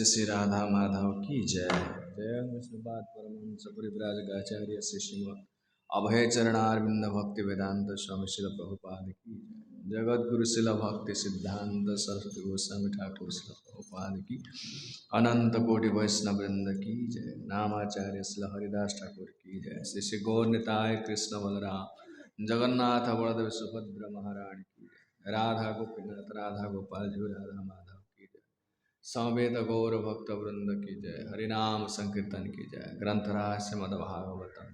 श्री राधा माधव की जय। जय विष्णुपाद परमहंस परिव्राजकाचार्य श्री श्रीमद् अभय चरणारविंद भक्ति वेदांत स्वामी श्रील प्रभुपाद की जय। जगत गुरु शिल भक्ति सिद्धांत सरस्वती गोस्वामी ठाकुर शिल प्रभुपाद की अनंत कोटि वैष्णव वृंद की जय। नामाचार्य शिल हरिदास ठाकुर की जय। श्री श्री गौर निताय कृष्ण बलराम जगन्नाथ बलदेव सुभद्र महारानी की जय। राधा गोपीनाथ राधा गोपाल जी राधा माधव समवेत गौर भक्त वृंद की जय। हरिनाम संकीर्तन की जय। ग्रंथराज श्रीमद् भागवतम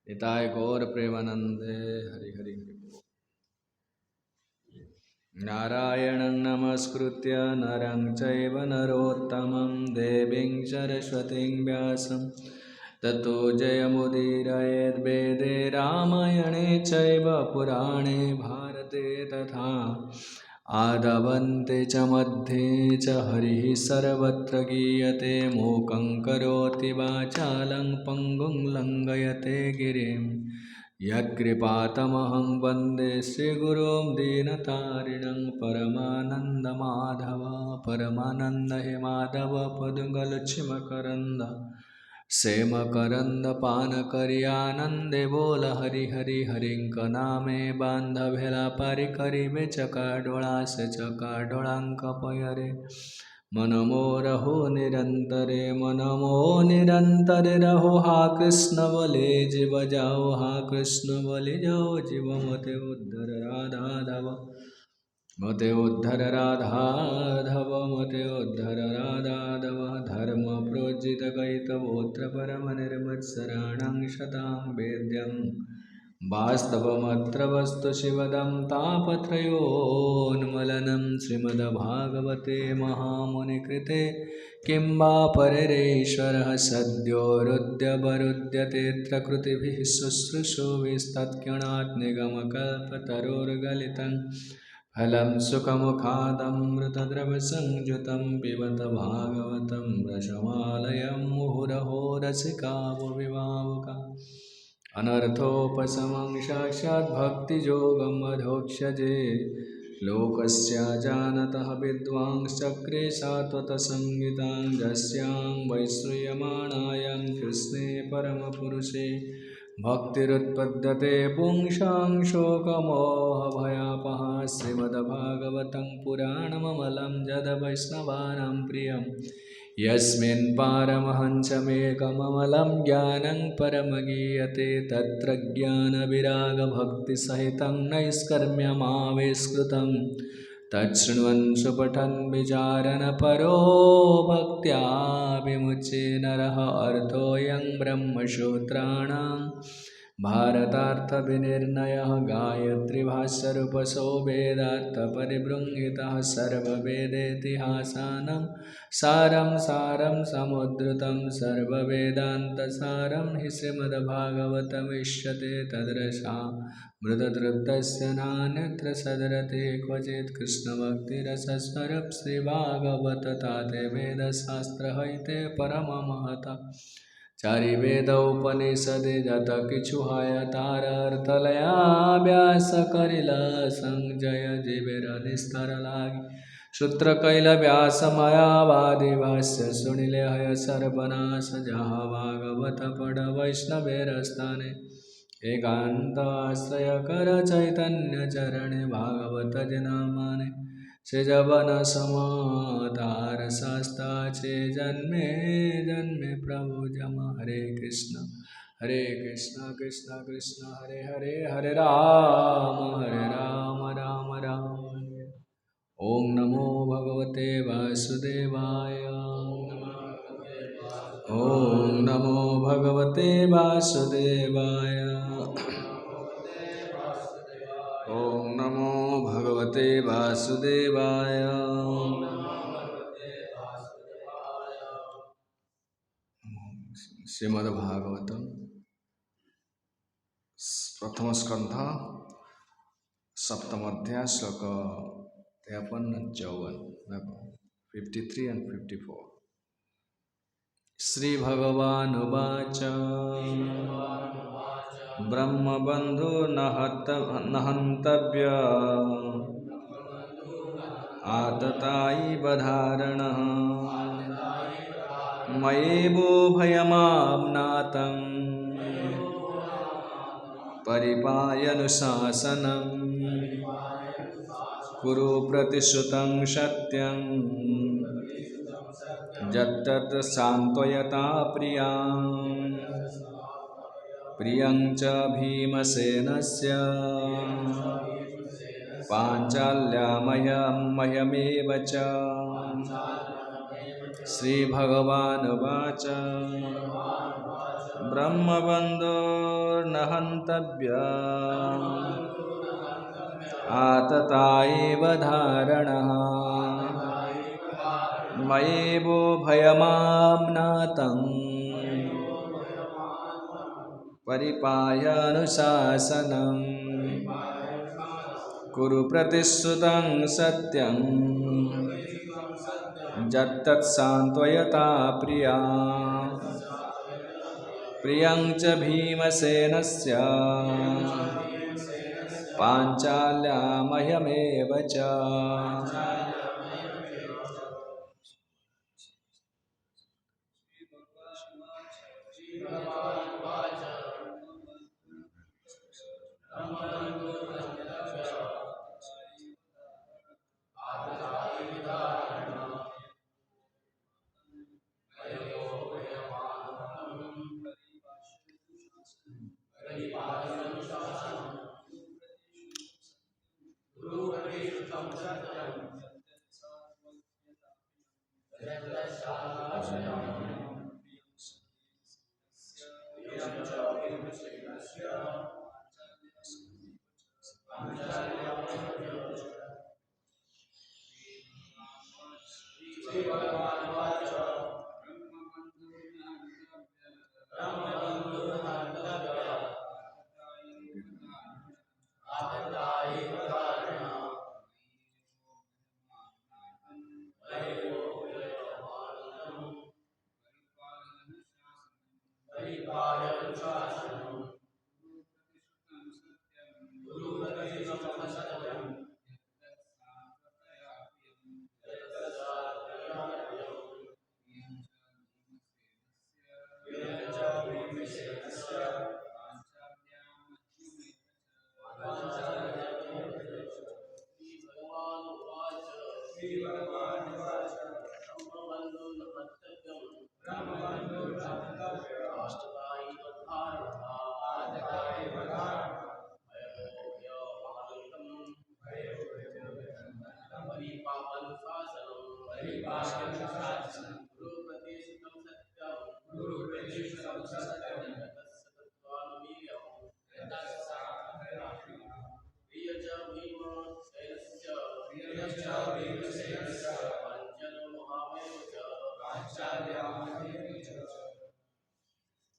निताय गौर प्रेमानंदे हरि हरि हरि। नारायणं नमस्कृत्य नरं चैव नरोत्तमं देवीं सरस्वतीं व्यासं ततो जयमुदीरयेत्। वेदे रामायणे चैव पुराणे भारते तथा आदवन्ते च मध्ये च हरिः सर्वत्र गीयते। मूकं करोति वाचालं पङ्गुं लङ्घयते गिरिं यत्कृपातमहं वन्दे श्रीगुरुं दीनतारिणं। परमानन्दमाधव परमानन्द हे माधव पदुगलक्ष्मकरन्द सेमकरंद पान करियानंदे बोल हरि हरि हरिंक नामे बांधवेला पारि करिबे चका डोळा से चका डोळांक पयरे। मनमो रहो निरंतरे मनमो निरंतरे रहो। हा कृष्ण बोले जीव जाओ हा कृष्ण बोले जाओ जीव मते उद्धर राधाधव मते उद्धर राधाधव मते उद्धर राधाधव। धर्म प्रोज्जित गैतवोत्र परम निर्मत्सराणां शतां वेद्यं वास्तवमत्र वस्तु शिवदं तापत्रयोन्मूलनं। श्रीमद्भागवते महामुनिकृते किं वा परैरीश्वरः सद्यो हृद्यवरुध्यतेऽत्र कृतिभिः शुश्रूषुभिस्तत्क्षणात् निगमकल्पतरोर्गलितं फलं सुखमुखादमृतद्रवसंयुतं पिबत भागवतं रसमालयं मुहुरहो रसिका भुवि भावुकाः। अनर्थोपशमं साक्षात् भक्तियोगम् अधोक्ष्यजे लोकस्य जानतः विद्वांश्चक्रे सात्वतसंहितां यस्यां वैश्रूयमाणायां कृष्णे परमपुरुषे भक्तिरुत्पद्यते पुंसां शोकमोहभयापहा। श्रीमद्भागवतं पुराणममलं यद्वैष्णवानां प्रियं यस्मिन् पारमहंसमेकममलं ज्ञानं परमगीयते। तत्र ज्ञानविरागभक्तिसहितं नैष्कर्म्यमाविष्कृतं तच्छृण्वन् सुपठन् विचारन् परो भक्त्या विमुच्य नरः। अर्थोऽयं ब्रह्मसूत्राणां भारतार्थविनिर्णयः गायत्रीभाष्यरूपसो वेदार्थपरिबृंहितः सर्ववेदेतिहासानं सारं सारं समुद्धृतं सर्ववेदान्तसारं हि श्रीमद्भागवतमिष्यते। तदृशामृततृप्तस्य नान्यत्र सदरते क्वचित् कृष्णभक्तिरसस्वरं श्रीभागवत ताते वेदशास्त्रहैते परममहता। चारि वेद उपनिषदि जत किछु है तार अर्थलया व्यास करिला संजय जीवेर निस्तर लागी। श्रुत्रकैलव्यासमयावादिभाष्य सुनिलेहय सर्वनाश जहाँ भागवत पड वैष्णवेरस्ताने एकांताश्रय कर चैतन्य चरणे भागवत जनामाने सेजवन समातार शास्ता चे जन्मे जन्मे प्रभु जमा हरे कृष्ण कृष्ण कृष्ण हरे हरे हरे राम राम राम हरे। ओम नमो भगवते वासुदेवाय। ओम नमो भगवते वासुदेवाय। ओम नमो भगवते वासुदेवाय। श्रीमद्भागवतम प्रथम स्कंध सप्तम अध्याय श्लोक 53-54 53 and 54। श्री भगवानुवाच ब्रह्मबन्धो न हन्तव्य आततायि बधारणः मयेवो भयमाम्नातं परिपायनुशासनं कुरु प्रतिश्रुतं सत्यं यत्तत् सान्त्वयता प्रियं च भीमसेनस्य पाञ्चाल्यमयमेव च। श्रीभगवानुवाच ब्रह्मबन्धो न हन्तव्य आततायि बधारणः मयेवो भयमाम्नातं परिपायनुशासनं कुरु प्रतिश्रुतं सत्यं यत्तत् सान्त्वयता प्रियं च भीमसेनस्य पाञ्चाल्यमयमेव च।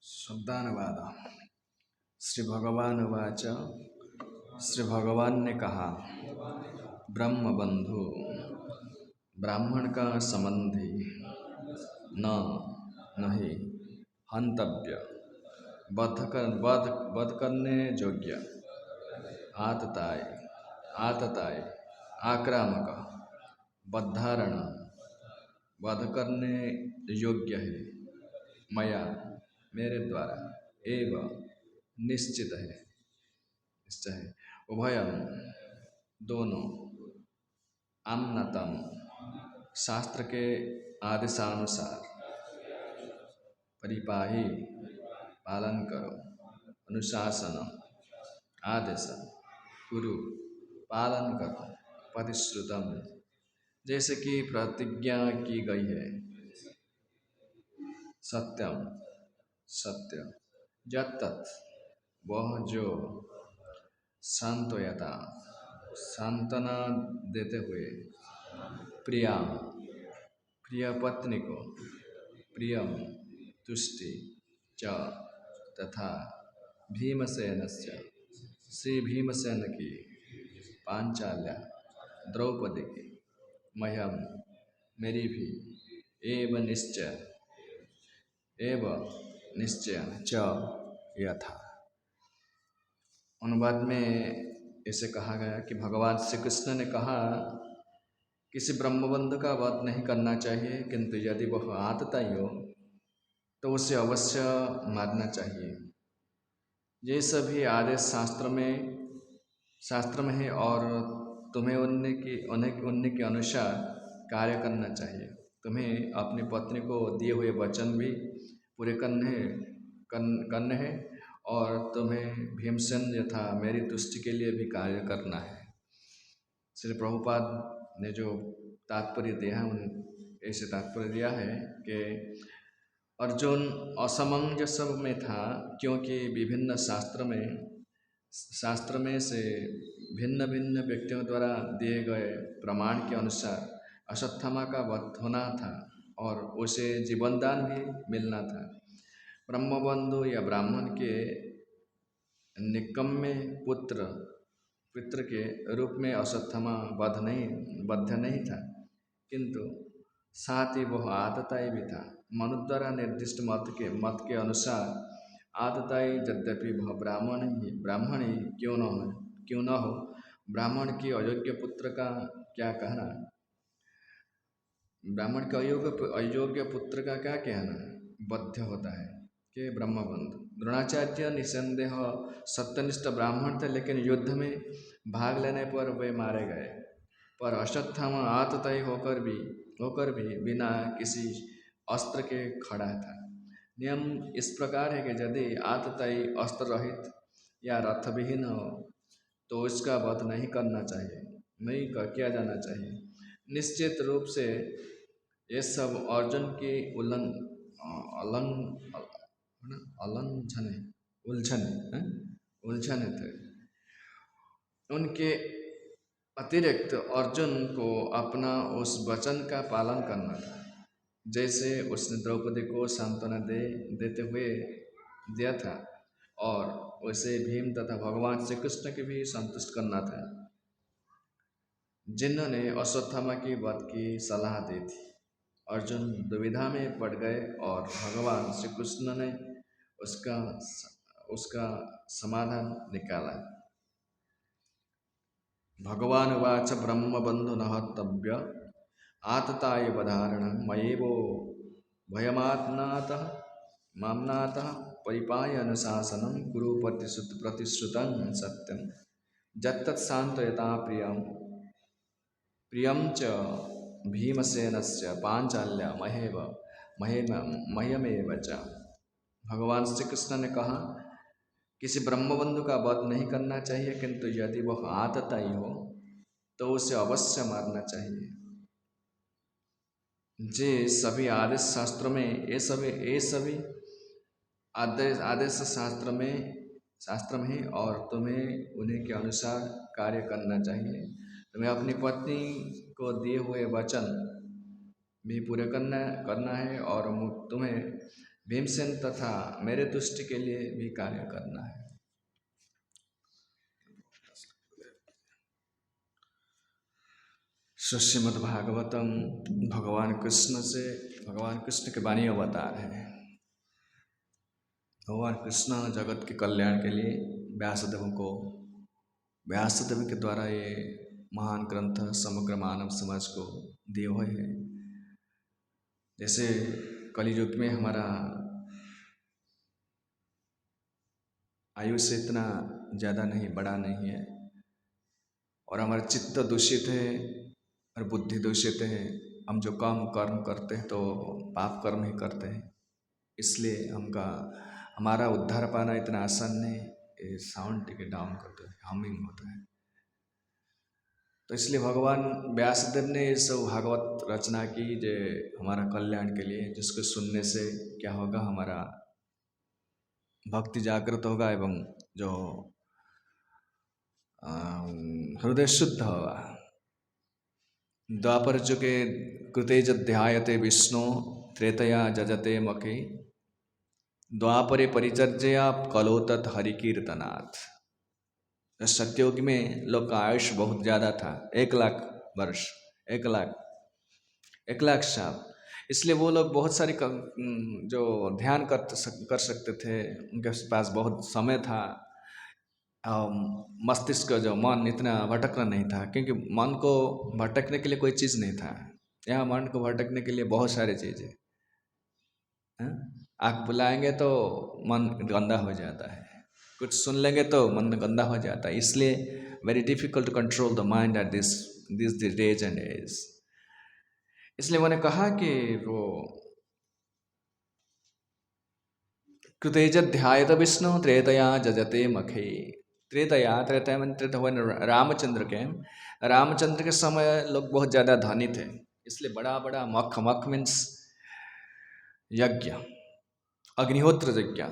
शब्दानुवाद। श्री भगवान उवाच श्री भगवान ने कहा, ब्रह्म बंधु ब्राह्मण का संबंधी न नहीं हंतव्य वध करने योग्य आतताय आक्रामक बद्धारण वध करने योग्य है, मया मेरे द्वारा, एवं निश्चित है, निश्चय है, उभयम दोनों, अन्नतम शास्त्र के आदेशानुसार, परिपाही पालन करो, अनुशासनम आदेश कुरु पालन करो, प्रतिश्रुतम जैसे कि प्रतिज्ञा की गई है, सत्यम सत्य, यत्तत् वह जो, सांत्वयता सांत्वना देते हुए, प्रिया प्रिय पत्नी को, प्रियम तुष्टि च तथा भीमसेनस्य श्री भीमसेन की, पांचाल्या द्रौपदी की, मह्यम मेरी भी, एव निश्चय च यथा। अनुवाद में ऐसे कहा गया कि भगवान श्री कृष्ण ने कहा किसी ब्रह्मबंधु का वध नहीं करना चाहिए, किंतु यदि वह आतताई हो तो उसे अवश्य मारना चाहिए। ये सभी आदेश शास्त्र में है और तुम्हें उन्हीं के अनुसार कार्य करना चाहिए। तुम्हें अपनी पत्नी को दिए हुए वचन भी पूरे करने हैं और तुम्हें भीमसेन यथा मेरी तुष्टि के लिए भी कार्य करना है। श्री प्रभुपाद ने जो तात्पर्य दिया है, ऐसे तात्पर्य दिया है कि अर्जुन असमंजस में था, क्योंकि विभिन्न शास्त्र में से भिन्न भिन्न व्यक्तियों द्वारा दिए गए प्रमाण के अनुसार अश्वत्थामा का वध होना था और उसे जीवनदान भी मिलना था। ब्रह्मबंधु या ब्राह्मण के निकम्मे पुत्र के रूप में अश्वत्थामा बद्ध नहीं था, किंतु साथ ही वह आतताई भी था। मनु द्वारा निर्दिष्ट मत के अनुसार आतताई यद्यपि वह ब्राह्मण ही क्यों न हो, ब्राह्मण की अयोग्य पुत्र का क्या कहना, ब्राह्मण के अयोग्य पुत्र का क्या कहना, बद्ध होता है कि ब्रह्मबंधु। द्रोणाचार्य निसंदेह सत्यनिष्ठ ब्राह्मण थे, लेकिन युद्ध में भाग लेने पर वे मारे गए। पर अश्वत्थामा आतताई होकर भी बिना किसी अस्त्र के खड़ा था। नियम इस प्रकार है कि यदि आतताई अस्त्र रहित या रथ विहीन हो तो उसका वध नहीं किया जाना चाहिए। निश्चित रूप से ये सब अर्जुन की उलझन थे। उनके अतिरिक्त अर्जुन को अपना उस वचन का पालन करना था, जैसे उसने द्रौपदी को सांत्वना देते हुए दिया था, और उसे भीम तथा भगवान श्री कृष्ण की भी संतुष्ट करना था, जिन्होंने अश्वत्थामा की वध की सलाह दी थी। अर्जुन दुविधा में पड़ गए और भगवान श्री कृष्ण ने उसका समाधान निकाला। भगवान उवाच ब्रह्मबन्धुनः हतव्य आतताय वधारणं मयेवो भयमात्नातः माम्नातः परिपाय अनुशासनं कुरु प्रतिश्रुतं सत्यं यत्तत् शान्तयता प्रियं च भीमसेनस्य पांचाल्या मह्यमेव च। भगवान श्री कृष्ण ने कहा किसी ब्रह्मबंधु का वध नहीं करना चाहिए, किंतु यदि वह आतताई हो तो उसे अवश्य मारना चाहिए। जे सभी आदेश शास्त्रों में ये सभी आदेश शास्त्र में है और तुम्हें उन्हीं के अनुसार कार्य करना चाहिए। तुम्हें अपनी पत्नी को दिए हुए वचन भी पूरे करना है और तुम्हें भीमसेन तथा मेरे तुष्टि के लिए भी कार्य करना है। श्रीमद्भागवतम भगवान कृष्ण के वाणी अवतार है। भगवान कृष्ण जगत के कल्याण के लिए व्यासदेव के द्वारा ये महान ग्रंथ समग्र मानव समाज को दिए हुए हैं। जैसे कलियुग में हमारा आयुष्य इतना ज़्यादा नहीं, बड़ा नहीं है, और हमारा चित्त दूषित है और बुद्धि दूषित है। हम जो काम कर्म करते हैं तो पाप कर्म ही करते हैं, इसलिए हमारा उद्धार पाना इतना आसान नहीं। ये साउंड टिके डाउन करते हैं, हमिंग होता है। तो इसलिए भगवान व्यासदेव ने ये सब भागवत रचना की जो हमारा कल्याण के लिए, जिसको सुनने से क्या होगा, हमारा भक्ति जागृत होगा एवं जो हृदय शुद्ध होगा। द्वापर युगे कृते ध्यायते विष्णु त्रेतया जजते मखे द्वापरे परिचर्या कलो तत् हरिकीर्तनाथ। सत्युग में लोग का आयुष बहुत ज़्यादा था, 1,00,000 वर्ष, 1,00,000 साल। इसलिए वो लोग बहुत सारी जो ध्यान कर सकते थे, उनके पास बहुत समय था। मस्तिष्क जो मन इतना भटकना नहीं था, क्योंकि मन को भटकने के लिए कोई चीज़ नहीं था। यहाँ मन को भटकने के लिए बहुत सारी चीज़ें। आँख बुलाएंगे तो मन गंदा हो जाता है, कुछ सुन लेंगे तो मन गंदा हो जाता है। इसलिए very difficult to control the mind at this days and age. इसलिए मैंने कहा कि वो कृतेज ध्यायत विष्णु त्रेतया जजते मखे। त्रेतया रामचंद्र के समय लोग बहुत ज़्यादा धनी थे, इसलिए बड़ा बड़ा मख मीन्स यज्ञ, अग्निहोत्र यज्ञ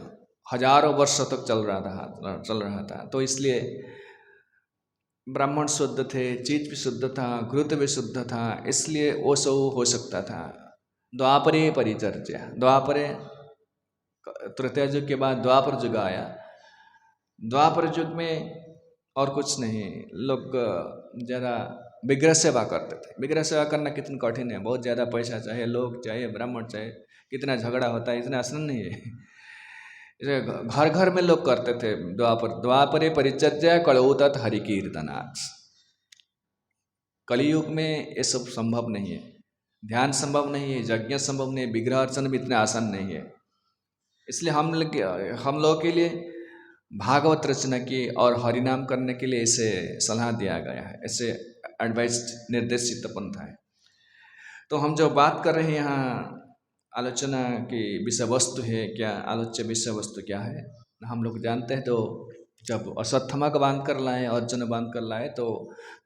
हजारों वर्षों तक चल रहा था। तो इसलिए ब्राह्मण शुद्ध थे, चीज भी शुद्ध था, घृत भी शुद्ध था, इसलिए वो सब हो सकता था। द्वापरे परिचर्या, द्वापरे तृतीय युग के बाद द्वापर युग आया। द्वापर युग में और कुछ नहीं, लोग ज़्यादा विग्रह सेवा करते थे। विग्रह सेवा करना कितना कठिन है, बहुत ज़्यादा पैसा चाहिए, लोग चाहिए, ब्राह्मण चाहिए, कितना झगड़ा होता है, इतना आसान नहीं है। घर घर में लोग करते थे। द्वापरे परिचर्या कलौतत हरि कीर्तनाथ। कलियुग में ये सब संभव नहीं है, ध्यान संभव नहीं है, यज्ञ संभव नहीं है, विग्रह अर्चन भी इतना आसान नहीं है। इसलिए हम लोग के लिए भागवत रचना की और हरिनाम करने के लिए इसे सलाह दिया गया है, ऐसे एडवाइस्ड निर्देशित पंथा है। तो हम जो बात कर रहे हैं यहाँ, आलोचना की विषय वस्तु है क्या, आलोच्य विषय वस्तु क्या है, हम लोग जानते हैं। तो जब अश्वत्थामा को बांध कर लाए, अर्जुन बांध कर लाए, तो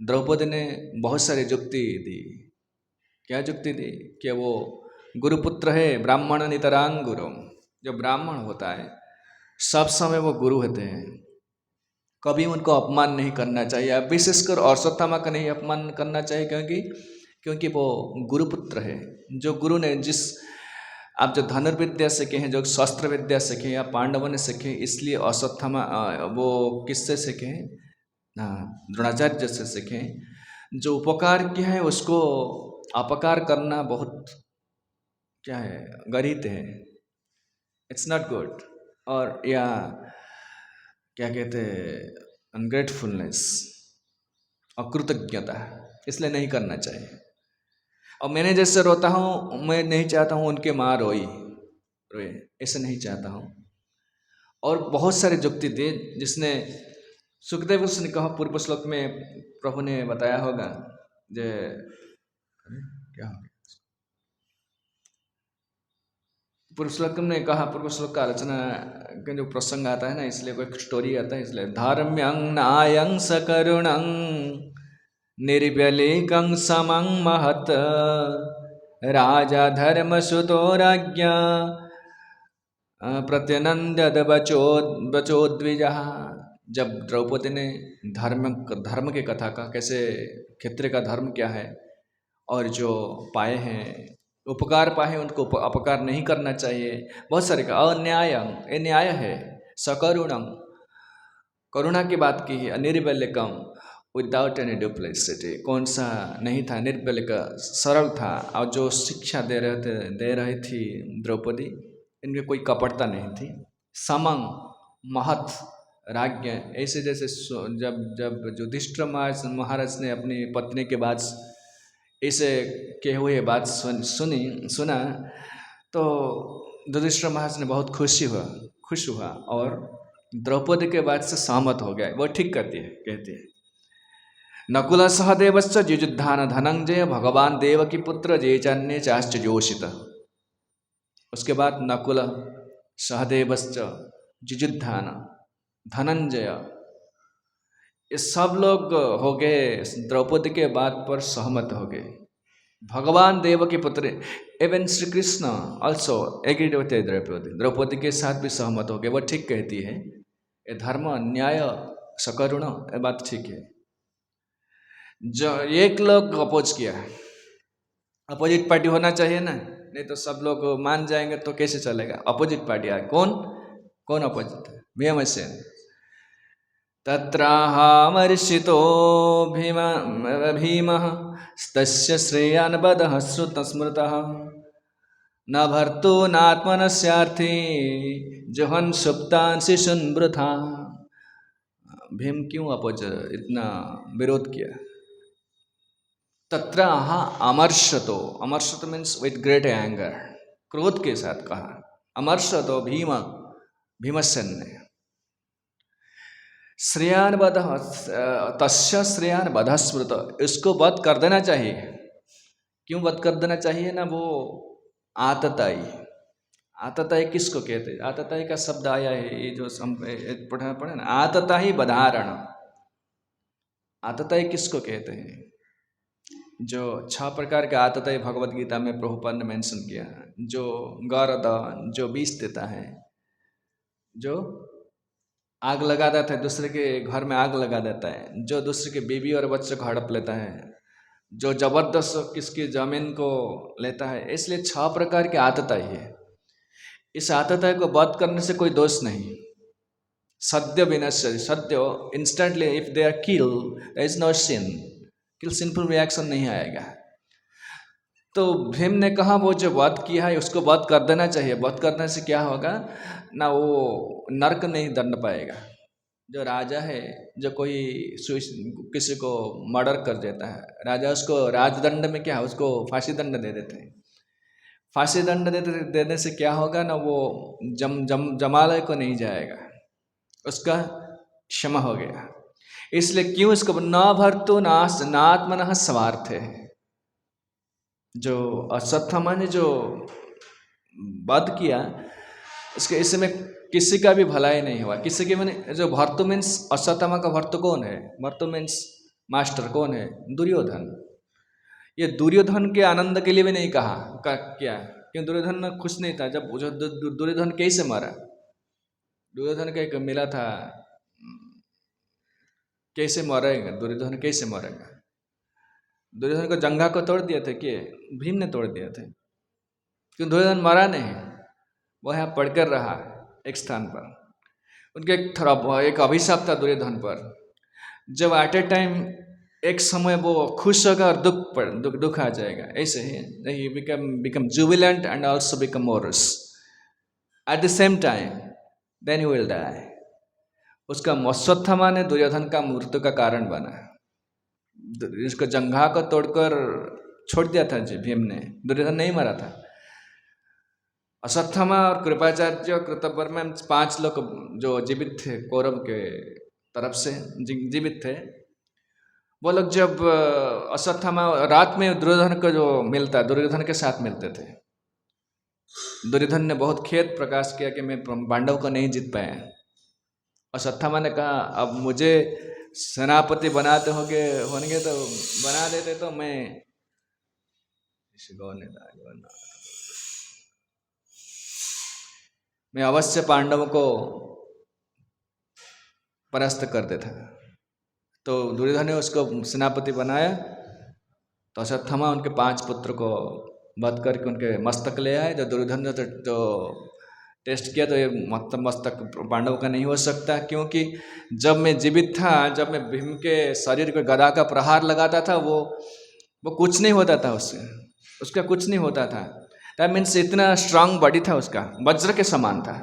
द्रौपदी ने बहुत सारी युक्ति दी। क्या युक्ति दी कि वो गुरुपुत्र है, ब्राह्मण नितरांग गुरु। जो ब्राह्मण होता है सब समय वो गुरु होते हैं, कभी उनको अपमान नहीं करना चाहिए। विशेषकर अश्वत्थामा का नहीं अपमान करना चाहिए, क्योंकि वो गुरुपुत्र है। जो गुरु ने आप जो धनुर्विद्या सीखे हैं, जो शस्त्र विद्या सीखे या पांडवों ने सीखे, इसलिए अश्वत्थामा वो किससे सीखे हैं? द्रोणाचार्य से सीखे। जो उपकार किया है उसको अपकार करना बहुत क्या है, गरीब है, इट्स नॉट गुड। और या क्या कहते हैं, अनग्रेटफुलनेस, अकृतज्ञता, इसलिए नहीं करना चाहिए। और मैंने जैसे रोता हूँ, मैं नहीं चाहता हूँ उनके माँ रोए, ऐसे नहीं चाहता हूँ। और बहुत सारे जुक्ति थे जिसने सुखदेव ने कहा, पूर्व श्लोक में प्रभु ने बताया होगा, जो क्या हो गया, पूर्व श्लोक में कहा, पूर्व श्लोक का आलोचना का जो प्रसंग आता है ना, इसलिए कोई स्टोरी आता है, इसलिए धर्म्यं नायं सकरुणं निर्व्यलेकं समं महत् राजा धर्मसुतो राज्ञा प्रत्यनंदद बचोद्विजा। जब द्रौपदी ने धर्म की कथा का, कैसे क्षत्रिय का धर्म क्या है, और जो पाए हैं उपकार पाए, उनको अपकार नहीं करना चाहिए, बहुत सारे का। अन्यायं, ये न्याय है। सकरुणं, करुणा की बात की है। निर्बल्यकम, विदाउट एनी डुप्लिसिटी, कौन सा नहीं था, निर्बल का सरल था। और जो शिक्षा दे रही थी द्रौपदी, इनमें कोई कपटता नहीं थी। समंग महत राज्ञ, ऐसे जैसे जब जब युधिष्ठिर महाराज ने अपनी पत्नी के बाद ऐसे कहे हुए बात सुना तो युधिष्ठिर महाराज ने बहुत खुश हुआ और द्रौपदी के बाद से सहमत हो गया। वो ठीक कहती है नकुल सहदेवश्च युयुद्धान धनंजय भगवान देवकी पुत्र जयचन्य चाश्च जोषित। उसके बाद नकुल सहदेवश्च युयुद्धान धनंजय ये सब लोग हो गए द्रौपदी के बात पर सहमत हो गए। भगवान देव के पुत्र एवं Shri Krishna also agreed with Draupadi के साथ भी सहमत हो गए। वो ठीक कहती है ये धर्म न्याय सकरुण ये बात ठीक है। जो एक लोग अपोज किया, अपोजिट पार्टी होना चाहिए ना, नहीं तो सब लोग मान जाएंगे तो कैसे चलेगा। अपोजिट पार्टी आए, कौन अपोजिट है? भीमसेन। तत्राहामर्षितो भीमः तस्य श्रेयान् वदः श्रुतस्मृतः न भर्तु नात्मनस्यार्थी जहन् सुप्तान् शिशून् वृथा। भीम क्यों इतना विरोध किया? तत्र अमर्षतो, अमर्षतो मीन्स विथ ग्रेट एंगर, क्रोध के साथ कहा। अमर्षतो भीमसेन ने श्रेयान वध तस्य श्रेयान वध स्मृत, इसको वध कर देना चाहिए। क्यों वध कर देना चाहिए ना? वो आतताई किसको कहते हैं? आतताई का शब्द आया है ये जो पढ़े ना, आतताई बधारण। आतताई किसको कहते हैं? जो 6 प्रकार के आतताई भगवत गीता में प्रभुपाद ने मेंशन किया। जो गौरद, जो विष देता है, जो आग लगा देता है, दूसरे के घर में आग लगा देता है, जो दूसरे के बीवी और बच्चे को हड़प लेता है, जो जबरदस्त किसकी जमीन को लेता है। इसलिए 6 प्रकार के आतताई है। इस आतताई को वध करने से कोई दोष नहीं। सद्य विनश्य, सद्य instantly if they are kill there is no sin, kill simple reaction नहीं आएगा। तो भीम ने कहा वो जो वध किया है उसको वध कर देना चाहिए। वध करने से क्या होगा ना, वो नरक नहीं दंड पाएगा। जो राजा है, जो कोई किसी को मर्डर कर देता है, राजा उसको राजदंड में क्या है, उसको फांसी दंड दे देते हैं। फांसी दंड देने से क्या होगा ना, वो जमालय को नहीं जाएगा, उसका क्षमा हो गया। इसलिए क्यों इसको न भर्तु नात्मनः स्वार्थ है। जो अश्वत्थामा ने जो वध किया इसके इसमें किसी का भी भलाई नहीं हुआ। किसी के मैंने जो भर्तु मीन्स अश्वत्थामा का भर्तु कौन है? भर्तु मीन्स मास्टर कौन है? दुर्योधन। ये दुर्योधन के आनंद के लिए भी नहीं कहा क्या, क्यों दुर्योधन खुश नहीं था। जब दुर्योधन कैसे मारा, दुर्योधन का एक मिला था, कैसे मरेगा दुर्योधन, कैसे मरेगा? दुर्योधन को जंघा को तोड़ दिया था कि भीम ने तोड़ दिया था। क्यों दुर्योधन मरा नहीं, वह यहाँ पढ़कर रहा एक स्थान पर। उनके एक अभिशाप था दुर्योधन पर। जब एट ए टाइम एक समय वो खुश होगा और दुख आ जाएगा, ऐसे ही become jubilant and also become morose at the same time, then you will die. उसका अश्वत्थामा ने दुर्योधन का मृत्यु का कारण बना। इसको जंघा को तोड़कर छोड़ दिया था जी भीम ने, दुर्योधन नहीं मरा था। अश्वत्थामा और कृपाचार्य कृतवर्मा 5 लोग जो जीवित थे कौरव के तरफ से जीवित थे, वो लोग जब अश्वत्थामा रात में दुर्योधन को जो मिलता, दुर्योधन के साथ मिलते थे। दुर्योधन ने बहुत खेद प्रकाश किया कि मैं पांडव को नहीं जीत पाया। अश्वत्थामा ने कहा अब मुझे सेनापति बनाते होंगे तो बना देते तो मैं अवश्य पांडवों को परास्त कर देता। तो दुर्योधन ने उसको सेनापति बनाया। तो अश्वत्थामा उनके 5 पुत्र को वध करके उनके मस्तक ले आए। जो दुर्योधन ने तो टेस्ट किया तो ये मस्तक पांडव का नहीं हो सकता, क्योंकि जब मैं जीवित था, जब मैं भीम के शरीर को गदा का प्रहार लगाता था, वो कुछ नहीं होता था, उसका कुछ नहीं होता था। दैट मीन्स इतना स्ट्रांग बॉडी था उसका, वज्र के समान था।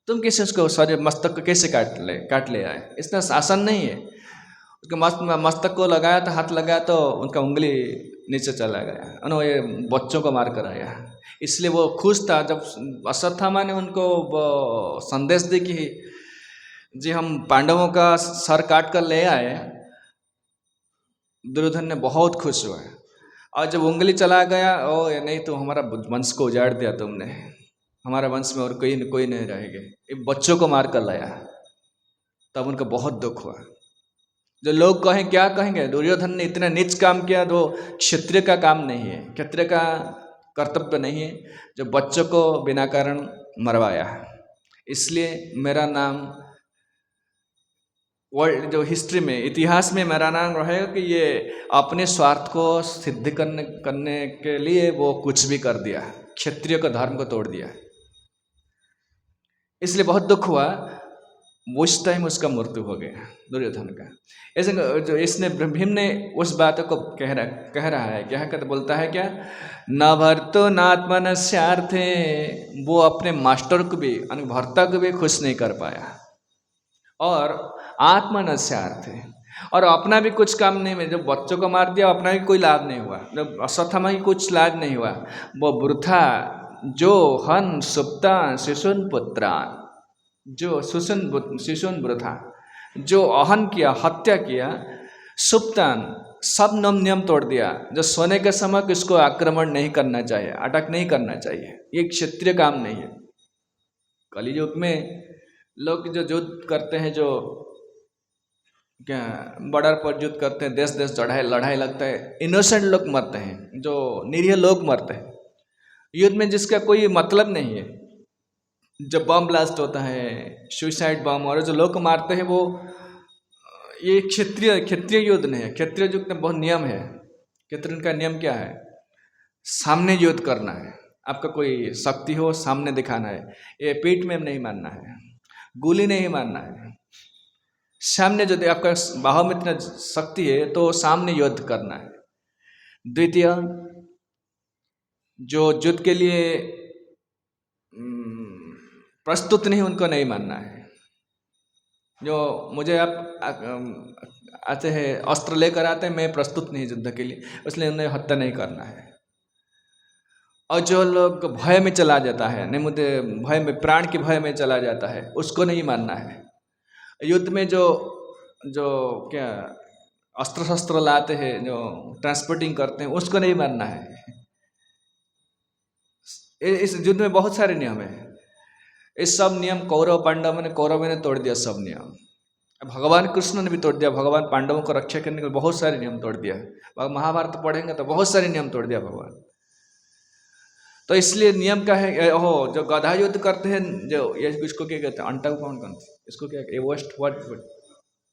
तुम कैसे उसको सारे मस्तक को कैसे काट ले आए? इतना आसान नहीं है। उसके मस्तक को लगाया तो हाथ लगाया तो उनका उंगली नीचे चला गया, उन्होंने ये बच्चों को मार कर आया। इसलिए वो खुश था जब अश्वत्थामा ने उनको वो संदेश दी कि जी हम पांडवों का सर काट कर ले आए। दुर्योधन ने बहुत खुश हुआ, और जब उंगली चला गया, ओ ये नहीं तो हमारा वंश को उजाड़ दिया तुमने, हमारा वंश में और कोई नहीं रहेंगे, ये बच्चों को मार कर लाया। तब उनका बहुत दुख हुआ। जो लोग कहें क्या कहेंगे, दुर्योधन ने इतना नीच काम किया, तो क्षत्रिय का काम नहीं है, क्षत्रिय का कर्तव्य नहीं है जो बच्चों को बिना कारण मरवाया। इसलिए मेरा नाम वर्ल्ड जो हिस्ट्री में, इतिहास में मेरा नाम रहेगा कि ये अपने स्वार्थ को सिद्ध करने के लिए वो कुछ भी कर दिया, क्षत्रिय का धर्म को तोड़ दिया। इसलिए बहुत दुख हुआ। उस टाइम उसका मृत्यु हो गया दुर्योधन का। ऐसे जो इसने भीम ने उस बात को कह रहा है, क्या कहते बोलता है क्या, न भर्तो नात्मनस्यार्थे, वो अपने मास्टर को भी भर्ता को भी खुश नहीं कर पाया, और आत्मनस्यार्थे, और अपना भी कुछ काम नहीं में, जब बच्चों को मार दिया अपना भी कोई लाभ नहीं हुआ, जब अश्वत्थामा ही कुछ लाभ नहीं हुआ, वो वृथा जो हन सुप्ता शिशुन पुत्रान, जो शिशुन वृथा, जो अहन किया, हत्या किया, सुप्तान सब नियम तोड़ दिया, जो सोने के समय इसको आक्रमण नहीं करना चाहिए, अटैक नहीं करना चाहिए, ये क्षत्रिय काम नहीं है। कलियुग में लोग जो युद्ध करते हैं, जो क्या बॉर्डर पर युद्ध करते हैं, देश लड़ाई लगता है, इनोसेंट लोग मरते हैं, जो निरीह लोग मरते हैं युद्ध में, जिसका कोई मतलब नहीं है। जब बम ब्लास्ट होता है, सुसाइड बम, और जो लोग मारते हैं वो, ये क्षत्रिय युद्ध नहीं है। क्षत्रिय युद्ध में बहुत नियम है। क्षत्रिय का नियम क्या है, सामने युद्ध करना है, आपका कोई शक्ति हो सामने दिखाना है, ये पीठ में नहीं मारना है, गोली नहीं मारना है, सामने यदि आपका बाहु में इतना शक्ति है तो सामने युद्ध करना है। द्वितीय, जो युद्ध के लिए प्रस्तुत नहीं, उनको नहीं मानना है। जो मुझे आप आते हैं अस्त्र लेकर आते हैं, मैं प्रस्तुत नहीं युद्ध के लिए, इसलिए उन्हें हत्या नहीं करना है। और जो लोग भय में चला जाता है, नहीं मुझे भय में, प्राण के भय में चला जाता है, उसको नहीं मानना है। युद्ध में जो क्या अस्त्र शस्त्र लाते हैं, जो ट्रांसपोर्टिंग करते हैं, उसको नहीं मानना है। इस युद्ध में बहुत सारे नियम है। इस सब नियम कौरवों ने तोड़ दिया, सब नियम। भगवान कृष्ण ने भी तोड़ दिया, भगवान पांडवों को रक्षा करने के लिए बहुत सारे नियम तोड़ दिया। महाभारत पढ़ेंगे तो बहुत सारे नियम तोड़ दिया भगवान। तो इसलिए नियम का है, जो गधा युद्ध करते हैं, जो ये इसको क्या कहते हैं, अंटा कौन इसको क्या, वेस्ट वर्ड,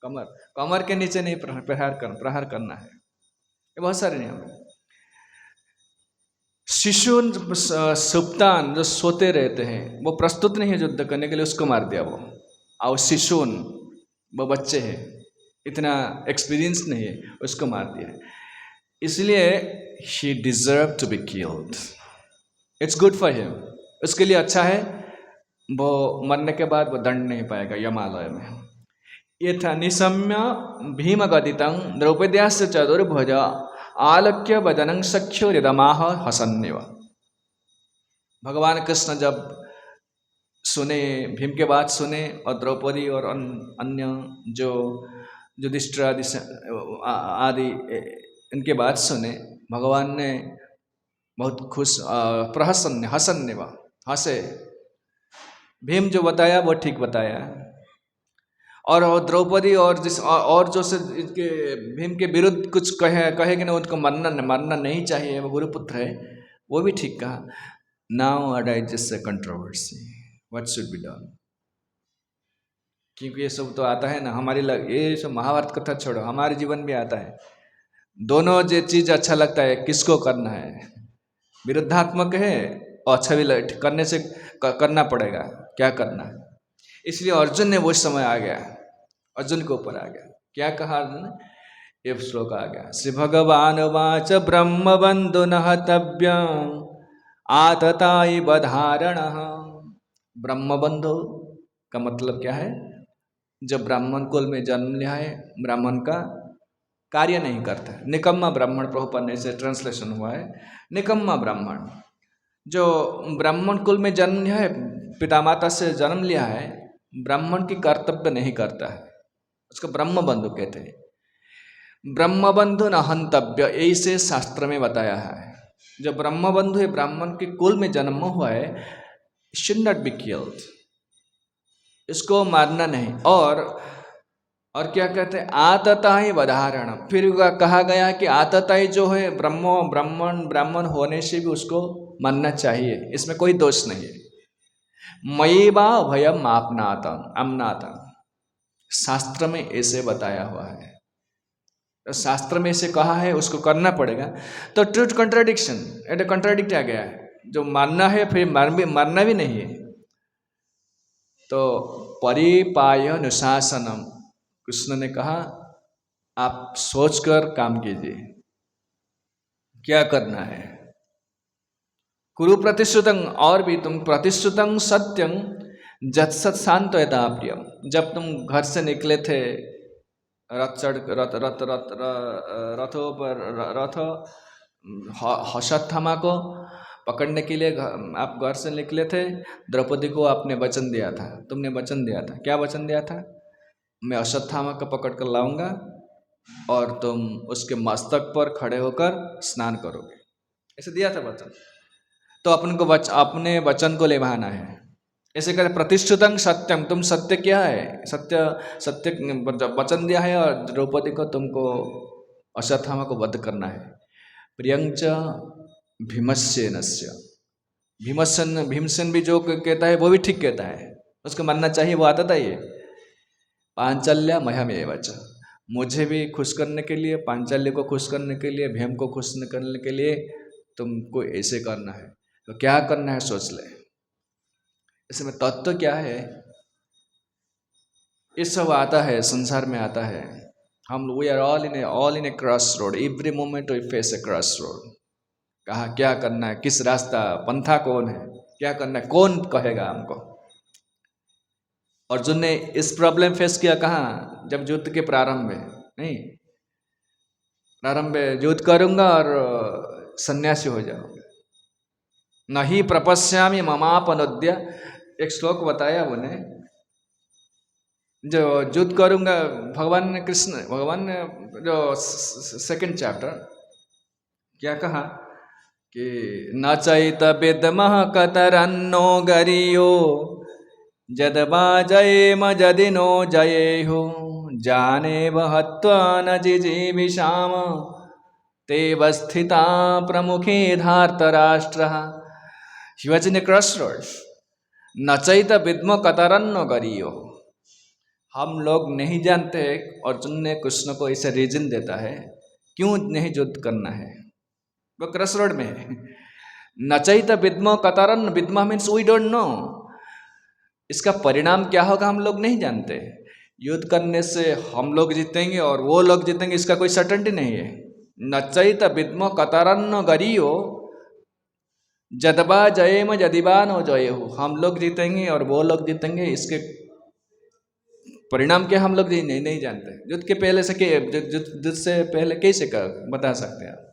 कमर के नीचे नहीं प्रहार करना है, ये बहुत सारे नियम है। शिशुन सुप्तान, जो सोते रहते हैं, वो प्रस्तुत नहीं है युद्ध करने के लिए, उसको मार दिया वो। और शिशुन, वो बच्चे हैं, इतना एक्सपीरियंस नहीं है, उसको मार दिया। इसलिए he deserve to be killed, it's good for him, उसके लिए अच्छा है। वो मरने के बाद वो दंड नहीं पाएगा यमालय में। ये था निशम्य भीम गदितं द्रौपद्याश्च चतुर्भुज आलक्य वदनं सख्यो रिदमाह हसन्निव। भगवान कृष्ण जब सुने, भीम के बात सुने, और द्रौपदी और अन्य जो युधिष्ठिर आदि इनके बात सुने, भगवान ने बहुत खुश, प्रहसन्न, हसन्निव, हंसे। भीम जो बताया वो ठीक बताया, और द्रौपदी और जो से इनके भीम के विरुद्ध कुछ कहे कि ना, उनको मरना नहीं चाहिए, वो गुरुपुत्र है, वो भी ठीक कहा। Now arise a controversy, what should be done, क्योंकि ये सब तो आता है ना हमारी ये सब महाभारत कथा छोड़ो, हमारे जीवन में आता है। दोनों जो चीज़ अच्छा लगता है, किसको करना है, विरुद्धात्मक है और अच्छा भी करने से करना पड़ेगा, क्या करना है। इसलिए अर्जुन ने वो समय आ गया, अर्जुन के ऊपर आ गया। क्या कहा अर्जुन, ये श्लोक आ गया, श्री भगवान वाच ब्रह्म बंधु न हतव्यम आतताई बधारण। ब्रह्म बंधु का मतलब क्या है? जब ब्राह्मण कुल में जन्म लिया है, ब्राह्मण का कार्य नहीं करता है, निकम्मा ब्राह्मण, प्रभुपाद ने से ट्रांसलेशन हुआ है, निकम्मा ब्राह्मण। जो ब्राह्मण कुल में जन्म लिया है, पिता माता से जन्म लिया है, ब्राह्मण की कर्तव्य नहीं करता है, उसको ब्रह्म बंधु कहते हैं। ब्रह्म बंधु न हंतव्य, ऐसे शास्त्र में बताया है। जो ब्रह्म बंधु है, ब्राह्मण के कुल में जन्म हुआ है, शुड नॉट बी किल्ड, इसको मारना नहीं। और क्या कहते हैं? आतताई वधारण, फिर कहा गया कि आतताई जो है ब्राह्मण होने से भी उसको मानना चाहिए, इसमें कोई दोष नहीं है। मयिबा भयम आपनातम अमनातम, शास्त्र में ऐसे बताया हुआ है, तो शास्त्र में ऐसे कहा है, उसको करना पड़ेगा। तो ट्रूथ कंट्राडिक्शन, ये कंट्राडिक्ट आ गया है, जो मानना है फिर मानना भी नहीं है। तो परिपाय अनुशासनम, कृष्ण ने कहा आप सोचकर काम कीजिए, क्या करना है। कुरु प्रतिश्रुतं, और भी तुम प्रतिश्रुतं सत्यं जत्सत शांत यथा प्रियम, जब तुम घर से निकले थे रथों पर रथ अश्वत्थामा को पकड़ने के लिए आप घर से निकले थे, द्रौपदी को आपने वचन दिया था, तुमने वचन दिया था, क्या वचन दिया था? मैं अश्वत्थामा को पकड़ कर लाऊंगा और तुम उसके मस्तक पर खड़े होकर स्नान करोगे, ऐसे दिया था वचन। तो अपने वचन को निभाना है। ऐसे कहते प्रतिष्ठितं सत्यम, तुम सत्य क्या है, सत्य वचन दिया है, और द्रौपदी को तुमको अश्वत्थामा को वध करना है। प्रियंच भीमसेनस्य, भीमसेन भी जो कहता है वो भी ठीक कहता है, उसको मानना चाहिए, वो आता था ये। पांचल्य मह्यमेव च, मुझे भी खुश करने के लिए, पांचाल्य को खुश करने के लिए, भीम को खुश करने के लिए तुमको ऐसे करना है। तो क्या करना है सोच ले। इसमें तत्व क्या है, ये सब आता है, संसार में आता है। हम we are all in a crossroad, every moment we face a crossroad. कहा क्या करना है, किस रास्ता, पंथा कौन है, क्या करना है, कौन कहेगा हमको। अर्जुन ने इस प्रॉब्लम फेस किया कहाँ? जब युद्ध के प्रारंभ में नहीं, प्रारंभ में युद्ध करूंगा और सन्यासी हो जाऊंगा, नहीं प्रपश्यामि ममापनोद्य, एक श्लोक बताया उन्हें, जो युद्ध करूंगा, भगवान ने जो सेकंड चैप्टर क्या कहा कि न चैत विद्मः कतरन्नो गरियो जदवा जयेम जदि नो जयेहु, जाने हत्वा न जिजीविषाम तेव स्थिता प्रमुखे धार्तराष्ट्रः। He was in a crossroads. नचैत विद्म कतरन्नो गरियो, हम लोग नहीं जानते। अर्जुन ने कृष्ण को ऐसा रीजन देता है क्यों नहीं युद्ध करना है, वो क्रॉसरोड में है। नचैत विद्म कतरन, विद्म मीन्स वी डोंट नो, इसका परिणाम क्या होगा हम लोग नहीं जानते। युद्ध करने से हम लोग जीतेंगे और वो लोग जीतेंगे, इसका कोई सर्टेनिटी नहीं है। नचैत विद्म कतरन गरियो जदबा जयेम जदिबा नो जयेहु, हम लोग जीतेंगे और वो लोग जीतेंगे, इसके परिणाम क्या हम लोग नहीं जानते। युद्ध के पहले से युद्ध से पहले कैसे बता सकते हैं आप।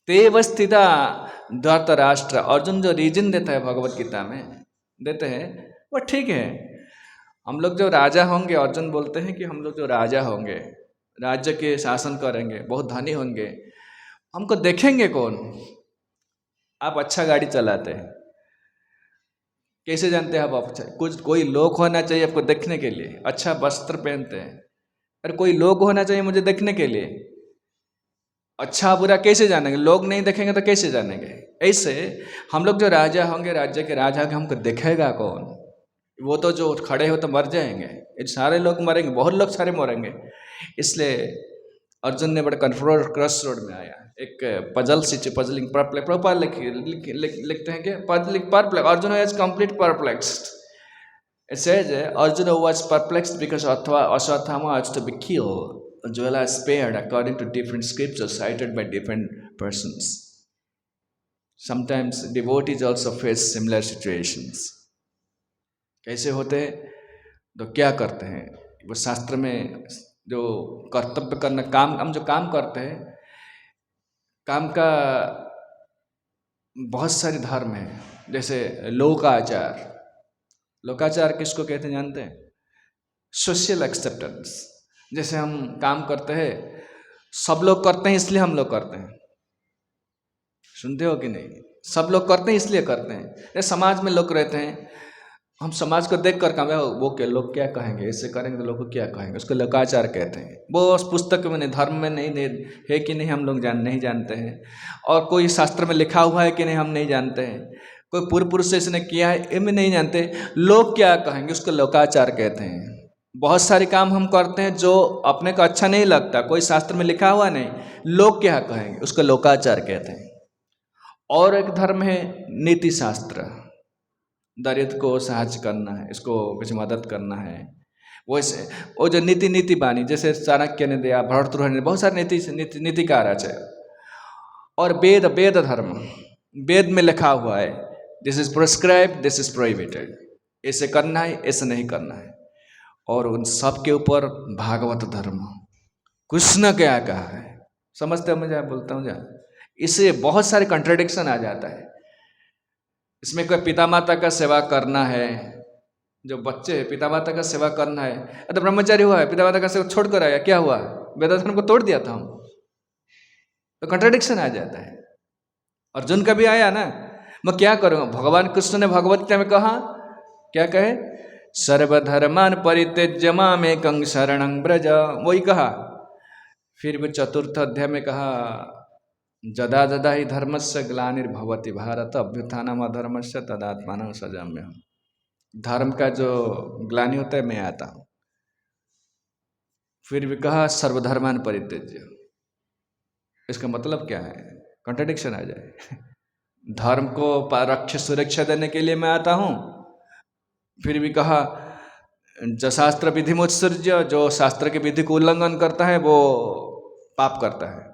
तेव स्थिता धृतराष्ट्र, अर्जुन जो रीजन देता है भगवत गीता में देते हैं वो ठीक है। हम लोग जो राजा होंगे, अर्जुन बोलते हैं कि हम लोग जो राजा होंगे, राज्य के शासन करेंगे, बहुत धनी होंगे, हमको देखेंगे कौन? आप अच्छा गाड़ी चलाते हैं, कैसे जानते हैं आप अच्छा? कुछ कोई लोग होना चाहिए आपको देखने के लिए, अच्छा वस्त्र पहनते हैं, अरे कोई लोग होना चाहिए मुझे देखने के लिए। अच्छा बुरा कैसे जानेंगे? लोग नहीं देखेंगे तो कैसे जानेंगे? ऐसे हम लोग जो राजा होंगे, राज्य के राजा के हमको देखेगा कौन? वो तो जो खड़े हो तो मर जाएंगे, सारे लोग मरेंगे, बहुत लोग सारे मरेंगे। इसलिए अर्जुन ने बड़े क्रॉस रोड में आया, एक पजल पजलिंग प्रॉपर लिखते हैं कि perplex, Arjun was complete perplexed. It says Arjuna was perplexed because Ashwatthama was to be killed as well as spared according to different scriptures cited by different persons. Sometimes devotees also face similar situations. कैसे होते हैं, तो क्या करते हैं। वो शास्त्र में जो कर्तव्य करना, काम, हम जो काम करते हैं, काम का बहुत सारे धर्म हैं। जैसे लोकाचार, लोकाचार किसको कहते हैं जानते हैं? Social acceptance. जैसे हम काम करते हैं, सब लोग करते हैं इसलिए हम लोग करते हैं, सुनते हो कि नहीं? सब लोग करते हैं इसलिए करते हैं। जैसे समाज में लोग रहते हैं, हम समाज को देख कर काम, वो क्या लोग क्या कहेंगे, ऐसे करेंगे तो लोग को क्या कहेंगे, उसको लोकाचार कहते हैं। वो उस पुस्तक में नहीं, धर्म में नहीं है कि नहीं हम लोग नहीं जानते हैं, और कोई शास्त्र में लिखा हुआ है कि नहीं हम नहीं जानते हैं, कोई पूर्व पुरुष से इसने किया है ये में नहीं जानते, लोग क्या कहेंगे उसको लोकाचार कहते हैं। बहुत सारे काम हम करते हैं जो अपने को अच्छा नहीं लगता, कोई शास्त्र में लिखा हुआ नहीं, लोग क्या कहेंगे उसको लोकाचार कहते हैं। और एक धर्म है नीति शास्त्र, दरिद्र को साहाय्य करना है, इसको कुछ मदद करना है, वैसे वो जो नीति बानी, जैसे चाणक्य ने दिया, भरतृहरि ने, बहुत सारे नीतिकार है। और वेद धर्म, वेद में लिखा हुआ है this is prescribe, this is prohibited, ऐसे करना है, ऐसे नहीं करना है। और उन सब के ऊपर भागवत धर्म, कृष्ण क्या कहा है, समझते हो मैं जहाँ बोलता हूँ जहाँ, इससे बहुत सारे कंट्राडिक्शन आ जाता है। इसमें कोई पिता माता का सेवा करना है, जो बच्चे हैं पिता माता का सेवा करना है, तो ब्रह्मचारी हुआ है, पिता माता का सेवा छोड़ कर आया, क्या हुआ, वेद धर्म को तोड़ दिया था हम, तो कंट्राडिक्शन आ जाता है। अर्जुन का भी आया ना, मैं क्या करूँगा, भगवान कृष्ण ने भगवत गीता में कहा, क्या कहे, सर्वधर्मान परित्यज्य मामेकं शरणं व्रज, वही कहा। फिर भी चतुर्थ अध्याय में कहा, जदा जदा ही धर्मस्य ग्लानिर्भवति भारत अभ्युत्थानम् अधर्मस्य तदात्मानं सजाम्यहम्। धर्म का जो ग्लानि होता है मैं आता हूँ। फिर भी कहा सर्वधर्मान परित्यज्य, इसका मतलब क्या है, कंट्राडिक्शन आ जाए। धर्म को रक्षा सुरक्षा देने के लिए मैं आता हूँ, फिर भी कहा जो शास्त्र विधि मुत्सर्ज्य, जो शास्त्र के विधि को उल्लंघन करता है वो पाप करता है।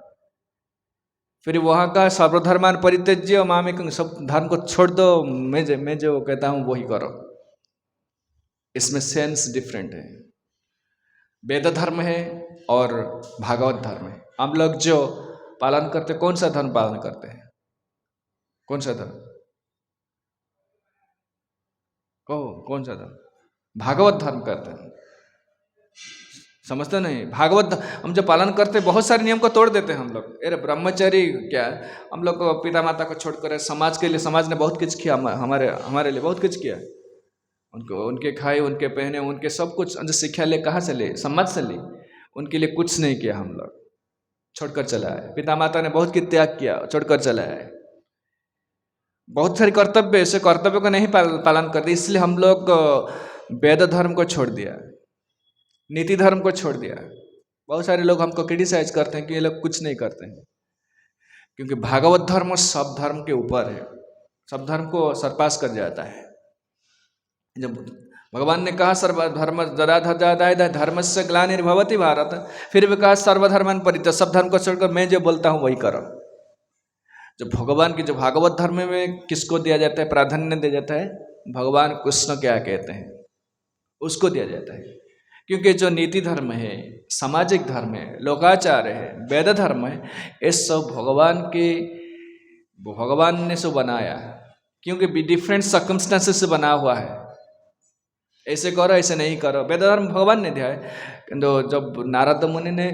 फिर वहाँ का सर्वधर्मान परित्यज्य मामेकं, सब धर्म को छोड़ दो, मैं जो कहता हूँ वही करो। इसमें सेंस डिफरेंट है। वेद धर्म है और भागवत धर्म है। हम लोग जो पालन करते, कौन सा धर्म पालन करते हैं, कौन सा धर्म, कौन सा धर्म, भागवत धर्म करते हैं, समझते नहीं? भागवत हम जो पालन करते हैं, बहुत सारे नियम को तोड़ देते हैं हम लोग। अरे ब्रह्मचारी क्या, हम लोग को पिता माता को छोड़कर समाज के लिए, समाज ने बहुत कुछ किया, हमारे लिए बहुत कुछ किया, उनको उनके खाए, उनके पहने, उनके सब कुछ जो शिक्षा ले, कहाँ से ले, समाज से ले, उनके लिए कुछ नहीं किया, हम लोग छोड़कर चला है। पिता माता ने बहुत की त्याग किया, छोड़कर चला है। बहुत सारे कर्तव्य, ऐसे कर्तव्य को नहीं पालन करते, इसलिए हम लोग वेद धर्म को छोड़ दिया, नीति धर्म को छोड़ दिया। बहुत सारे लोग हमको क्रिटिसाइज करते हैं कि ये लोग कुछ नहीं करते हैं, क्योंकि भागवत धर्म सब धर्म के ऊपर है, सब धर्म को सरपास कर जाता है। जब भगवान ने कहा सर्वधर्म जदा धर्मस्य ग्लानिर्भवति भारत, फिर भी कहा सर्वधर्मान परित्यज्य, सब धर्म को छोड़कर मैं जो बोलता हूँ वही करो। जो भगवान की, जो भागवत धर्म में किसको दिया जाता है, प्राधान्य दिया जाता है, भगवान कृष्ण क्या कहते हैं उसको दिया जाता है। क्योंकि जो नीति धर्म है, सामाजिक धर्म है, लोकाचार है, वेद धर्म है, ये सब भगवान ने सो बनाया, क्योंकि डिफरेंट सर्कमस्टेंसेस से बना हुआ है। ऐसे करो, ऐसे नहीं करो, वेद धर्म भगवान ने दिया है। तो जब नारद मुनि ने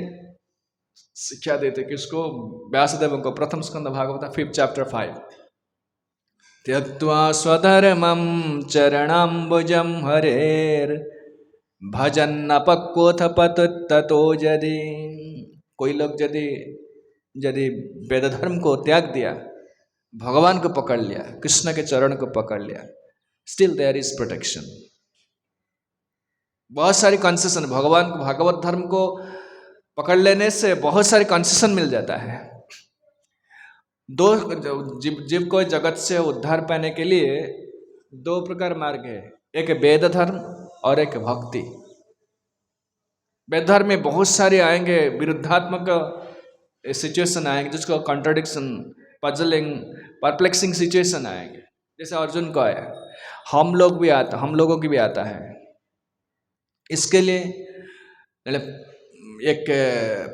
शिक्षा देते किसको, व्यासदेव को, प्रथम स्कंद भागवत 5 चैप्टर 5, त्यक्त्वा स्वधर्मं चरणाम्बुजं हरेर भजन्नपक्वोऽथ पतुत्ततो यदि। कोई लोग यदि वेद धर्म को त्याग दिया, भगवान को पकड़ लिया, कृष्ण के चरण को पकड़ लिया, स्टिल देयर इज प्रोटेक्शन। बहुत सारी कंसेशन, भगवान को, भागवत धर्म को पकड़ लेने से बहुत सारे कंसेशन मिल जाता है। दो जीव को जगत से उद्धार पाने के लिए दो प्रकार मार्ग है, एक वेद धर्म और एक भक्ति। वेद धर्म में बहुत सारे आएंगे विरुद्धात्मक सिचुएशन आएंगे, जिसको कॉन्ट्रडिक्शन, पजलिंग, परप्लेक्सिंग सिचुएशन आएंगे, जैसे अर्जुन को आया। हम लोगों की भी आता है। इसके लिए मतलब एक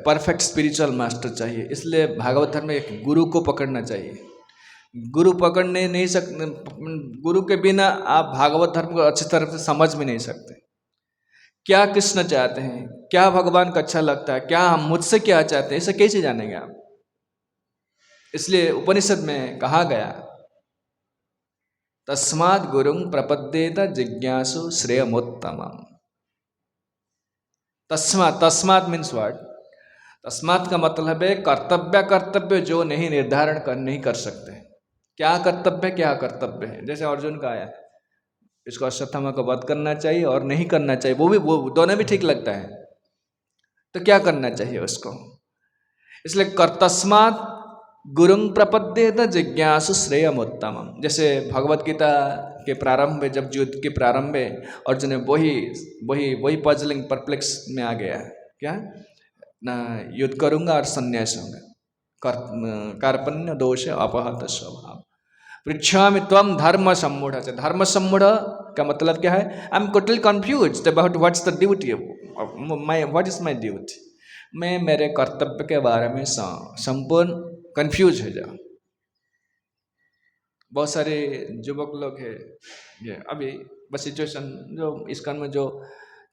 परफेक्ट स्पिरिचुअल मास्टर चाहिए। इसलिए भागवत धर्म में एक गुरु को पकड़ना चाहिए। गुरु पकड़ने नहीं सकते, गुरु के बिना आप भागवत धर्म को अच्छी तरह से समझ भी नहीं सकते। क्या कृष्ण चाहते हैं, क्या भगवान को अच्छा लगता है, क्या हम मुझसे क्या चाहते हैं, इसे कैसे जानेंगे आप। इसलिए उपनिषद में कहा गया तस्मात् गुरुं प्रपद्येत जिज्ञासु श्रेयमोत्तमम्। तस्मात् मीन्स व्हाट? तस्मात् का मतलब है कर्तव्य जो नहीं कर सकते। क्या कर्तव्य है। जैसे अर्जुन का आया, इसको अश्वत्थामा को वध करना चाहिए और नहीं करना चाहिए, वो दोनों भी ठीक लगता है, तो क्या करना चाहिए उसको। इसलिए तस्मात् गुरुं प्रपद्येत जिज्ञासु श्रेयमुत्तमम्। जैसे भगवत गीता के प्रारंभ में, जब युद्ध के प्रारंभ में अर्जुन ने वही पजलिंग परप्लेक्स में आ गया, क्या ना युद्ध करूंगा और संन्यास होगा, कार्पण्य दोष अपहत स्वभाव, पृच्छामि त्वं धर्म सम्मूढ़। धर्म सम्मूढ़ का मतलब क्या है? I am totally confused about what's the duty, what is my duty. मैं मेरे कर्तव्य के बारे में संपूर्ण कंफ्यूज हो जाऊँ। बहुत सारे युवक लोग हैं, ये अभी बस सिचुएशन जो इस्कॉन में जो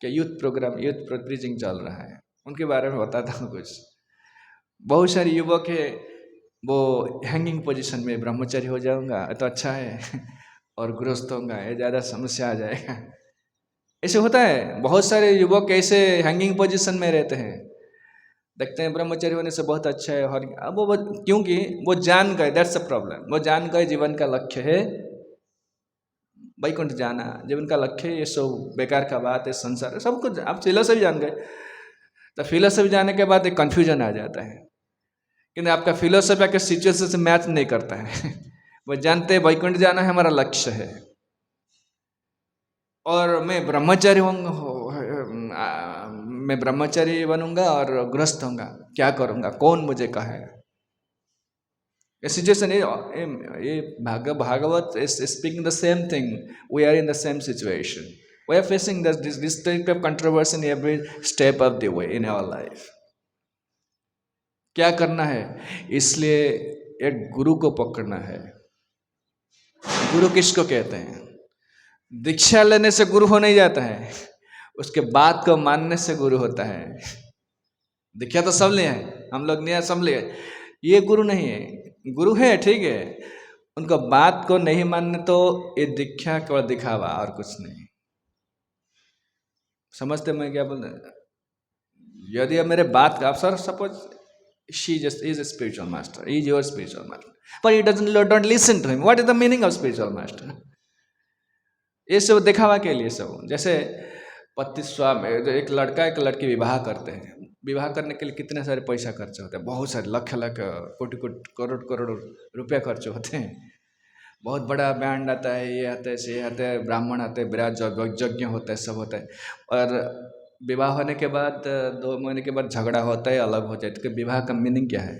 क्या यूथ प्रोग्राम, यूथ प्रीचिंग चल रहा है, उनके बारे में बताता हूँ कुछ। बहुत सारे युवक है, वो हैंगिंग पोजीशन में ब्रह्मचारी हो जाऊंगा तो अच्छा है और गृहस्थ होगा ये ज़्यादा समस्या आ जाएगा। ऐसे होता है, बहुत सारे युवक ऐसे हैंगिंग पोजीशन में रहते हैं, देखते हैं ब्रह्मचारी होने से बहुत अच्छा है। और अब वो क्योंकि वो जान गए, दैट्स अ प्रॉब्लम, वो जान गए जीवन का लक्ष्य है वैकुंठ जाना, जीवन का लक्ष्य है, ये सब बेकार का बात है, संसार है, सब कुछ आप फिलोसफी जान गए। तो फिलोसफी जाने के बाद एक कन्फ्यूजन आ जाता है, किंतु आपका फिलोसफी के सिचुएशन से मैच नहीं करता है। वो जानते हैं वैकुंठ जाना है, हमारा लक्ष्य है, और मैं ब्रह्मचारी बनूंगा और गृहस्थ होऊंगा, क्या करूंगा, कौन मुझे कहेगा। ये सिचुएशन, ये Bhagavat is speaking the same thing. We are in the same situation. We are facing this type of controversy in every step of the way in our life. क्या करना है? इसलिए एक गुरु को पकड़ना है। गुरु किसको कहते हैं? दीक्षा लेने से गुरु हो नहीं जाता है, उसके बात को मानने से गुरु होता है। दीक्षा तो सब ले हैं, हम लोग नहीं सब ले, ये गुरु नहीं है। गुरु है ठीक है, उनका बात को नहीं मानने तो ये दीक्षा केवल दिखावा और कुछ नहीं। समझते मैं क्या बोल रहे? यदि अब मेरे बात का, sir suppose she just is a spiritual master, he is your spiritual master, but he don't listen to him. What is the meaning of spiritual master? ये सब दिखावा के लिए सब। जैसे पति स्वामी, एक लड़का एक लड़की विवाह करते हैं, विवाह करने के लिए कितने सारे पैसा खर्च होते हैं, बहुत सारे लाख कोटि करोड़ रुपया खर्च होते हैं। बहुत बड़ा बैंड आता है, ये आता है, से आता है, ब्राह्मण आते हैं, विराज यज्ञ होता है, सब होता है। और विवाह होने के बाद 2 महीने के बाद झगड़ा होता है, अलग हो जाए। तो विवाह का मीनिंग क्या है?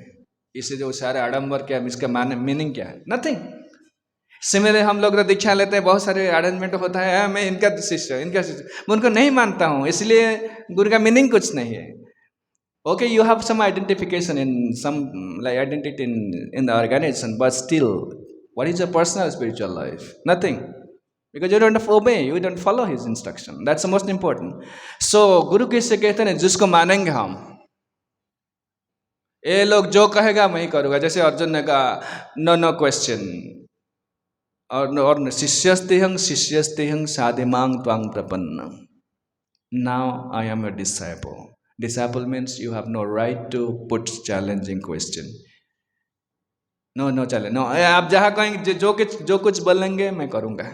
इसे जो सारे आडंबर क्या है, इसका मीनिंग क्या है? नथिंग। सिमिलर हम लोग तो दीक्षा लेते हैं, बहुत सारे अरेंजमेंट होता है, मैं इनका शिष्य, मैं उनको नहीं मानता हूँ, इसलिए गुरु का मीनिंग कुछ नहीं है। Okay, you have some identification in some like identity in the organisation, but still what is your personal spiritual life? Nothing, because you don't obey, you don't follow his instruction. That's the most important. So गुरु किससे कहते हैं? जिसको मानेंगे हम। ये लोग जो कहेगा मैं ही करूँगा, जैसे अर्जुन ने कहा नो क्वेश्चन, और शिष्यस्तेहं साधिमांग Tawang प्रपन्नम। Now I am a disciple. Disciple means you have no right to put challenging question. No challenge, no, आप जहाँ कहेंगे, जो कुछ बोलेंगे मैं करूँगा।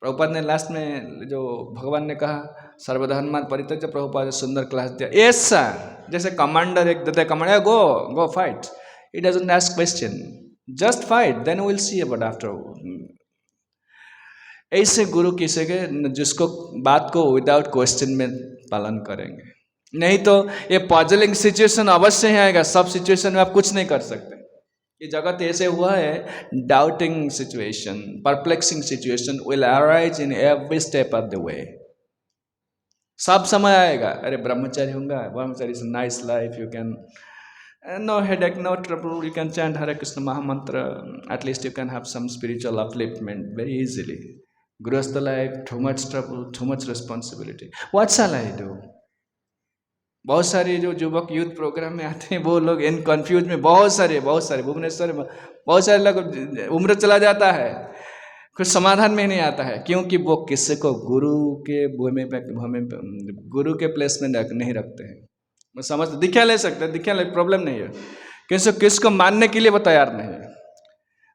प्रभुपाद ने लास्ट में जो भगवान ने कहा सर्वधर्मान् परित्यज्य, प्रभुपाद सुंदर क्लास दिया। यस सर, जैसे कमांडर एक देते, commander go fight, he doesn't ask question, just fight, then we will see about after. ऐसे गुरु किसे के, जिसको बात को विदाउट क्वेश्चन में पालन करेंगे। नहीं तो ये पजलिंग सिचुएशन अवश्य ही आएगा, सब सिचुएशन में आप कुछ नहीं कर सकते। ये जगत ऐसे हुआ है, doubting situation, perplexing situation will arise in every step of the way. सब समय आएगा, अरे ब्रह्मचारी होगा, ब्रह्मचारी is nice life, you can no headache, no trouble, you can chant Hare Krishna Mahamantra, at least you can have some spiritual upliftment very easily. Grihastha life, too much trouble, too much responsibility. What shall I do? बहुत सारे जो युवक youth programme में आते हैं वो लोग इन confuse में, बहुत सारे भुवनेश्वर में बहुत सारे लोग, उम्र चला जाता है, कुछ समाधान में नहीं आता है, क्योंकि वो किसी को गुरु के गुरु के प्लेस में नहीं रखते हैं। मैं समझ, दीक्षा ले सकते हैं, दीक्षा ले, प्रॉब्लम नहीं है, किसको मानने के लिए वो तैयार नहीं है।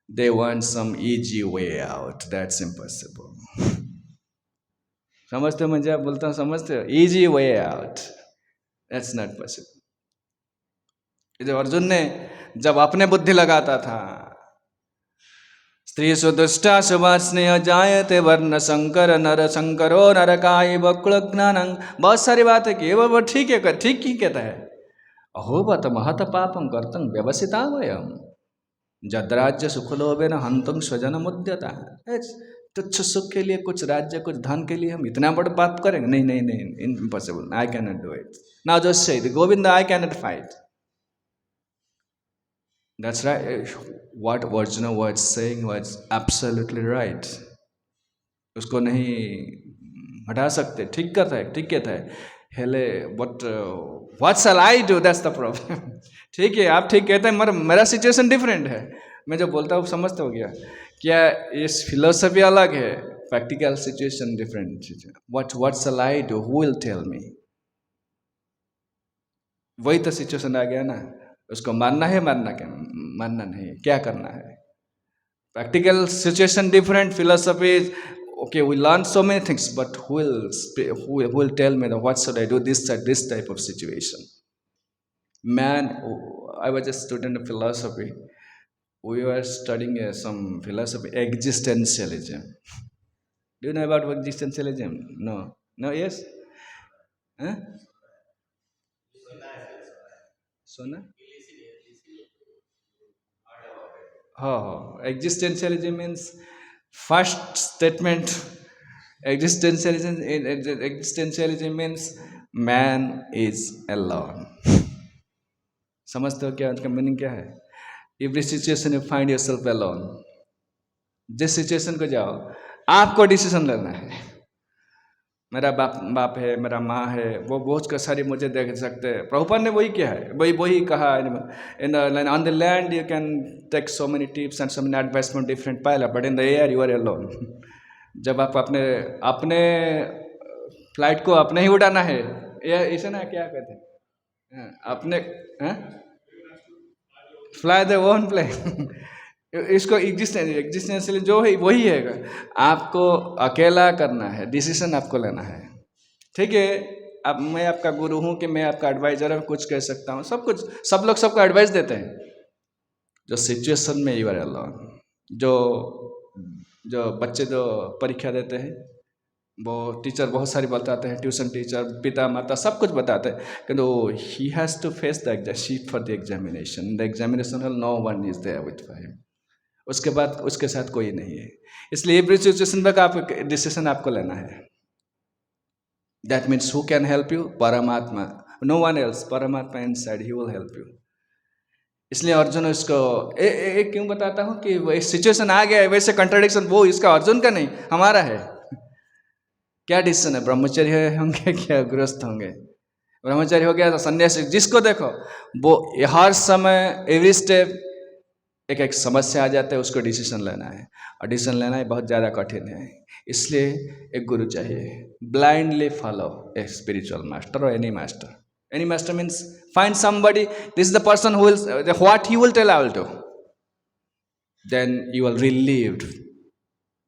They want some easy way out, that's impossible. समझते हो मुझे, बोलता हूँ समझते हो, easy way out, that's not possible. जो अर्जुन ने जब अपने बुद्धि लगाता था, स्त्री सुदुष्टा सुवासनीय जायते वर्ण संकर नर संकरो नरकाय बकुल ज्ञानं, बहुत सारी बात है कि वो ठीक है, ठीक ही कहता है। अहो बत महत पापं कर्तं व्यवसिता वयम जद्राज्य सुखलोभेन हंतुं स्वजनम उद्यता। तुच्छ सुख के लिए, कुछ राज्य, कुछ धन के लिए हम इतना बड़ा पाप करेंगे? नहीं नहीं नहीं, impossible, I can not do it. Now just say Govind, I can not fight. That's right. What Arjuna was saying was absolutely right. उसको नहीं हटा सकते, ठीक करता है, ठीक कहता है। हेले what shall I do? That's the problem. ठीक है, आप ठीक कहते हैं, मगर मेरा सिचुएशन डिफरेंट है। मैं जो बोलता हूँ समझते हो गया क्या? इस फिलोसफी अलग है, practical situation different. what shall I do? Who will tell me? वही तो सिचुएशन आ गया ना। उसको मानना है, मानना नहीं, क्या करना है? Practical situation different, philosophy okay, we learn so many things, but who will tell me that what should I do this type of situation? Man, I was a student of philosophy. We were studying some philosophy, existentialism. Do you know about existentialism? No, yes? Huh? Sona? Existentialism means first statement. Existentialism means man is alone. समझते हो क्या उसका meaning क्या है? Every situation you find yourself alone. जिस situation को जाओ, आपको डिसीजन लेना है। मेरा बाप है, मेरा माँ है, वो बोझ का सारी मुझे देख सकते हैं। प्रभुपाद ने वही किया है, वही कहा, on the land you can take so many tips and so many advice from different pilot, but in the air you are alone. जब आप अपने फ्लाइट को अपने ही उड़ाना है, ऐसे ना, क्या कहते हैं, अपने फ्लाई द ओन प्लेन। इसको एग्जिस्टेंशियल जो है वही है, आपको अकेला करना है, डिसीजन आपको लेना है। ठीक है, अब मैं आपका गुरु हूँ कि मैं आपका एडवाइजर हूँ, कुछ कह सकता हूँ, सब कुछ, सब लोग सबको एडवाइस देते हैं। जो सिचुएशन में यू आर अलोन, जो बच्चे जो परीक्षा देते हैं, वो टीचर बहुत सारी बताते हैं, ट्यूशन टीचर, पिता माता सब कुछ बताते हैं, किंतु he has to face the sheet for the examination. The examination hall no one is there with him. उसके बाद उसके साथ कोई नहीं है। इसलिए एवरी सिचुएशन तक आप डिसीजन आपको लेना है। That means who can help you? परमात्मा, नो वन एल्स। परमात्मा inside, he will help you. इसलिए अर्जुन इसको क्यों बताता हूँ कि वो सिचुएशन आ गया है, वैसे कंट्राडिक्शन वो इसका अर्जुन का नहीं, हमारा है। क्या डिसीजन है? ब्रह्मचर्य होंगे क्या गृहस्थ होंगे? ब्रह्मचर्य हो गया तो सन्यासी, जिसको देखो वो हर समय एवरी स्टेप एक समस्या आ जाता है, उसको डिसीजन लेना है, और डिसीजन लेना ही बहुत ज़्यादा कठिन है। इसलिए एक गुरु चाहिए। Blindly follow a spiritual master और any master. Any master means find somebody, this is the person who will, what he will tell I will do, then you will relieved.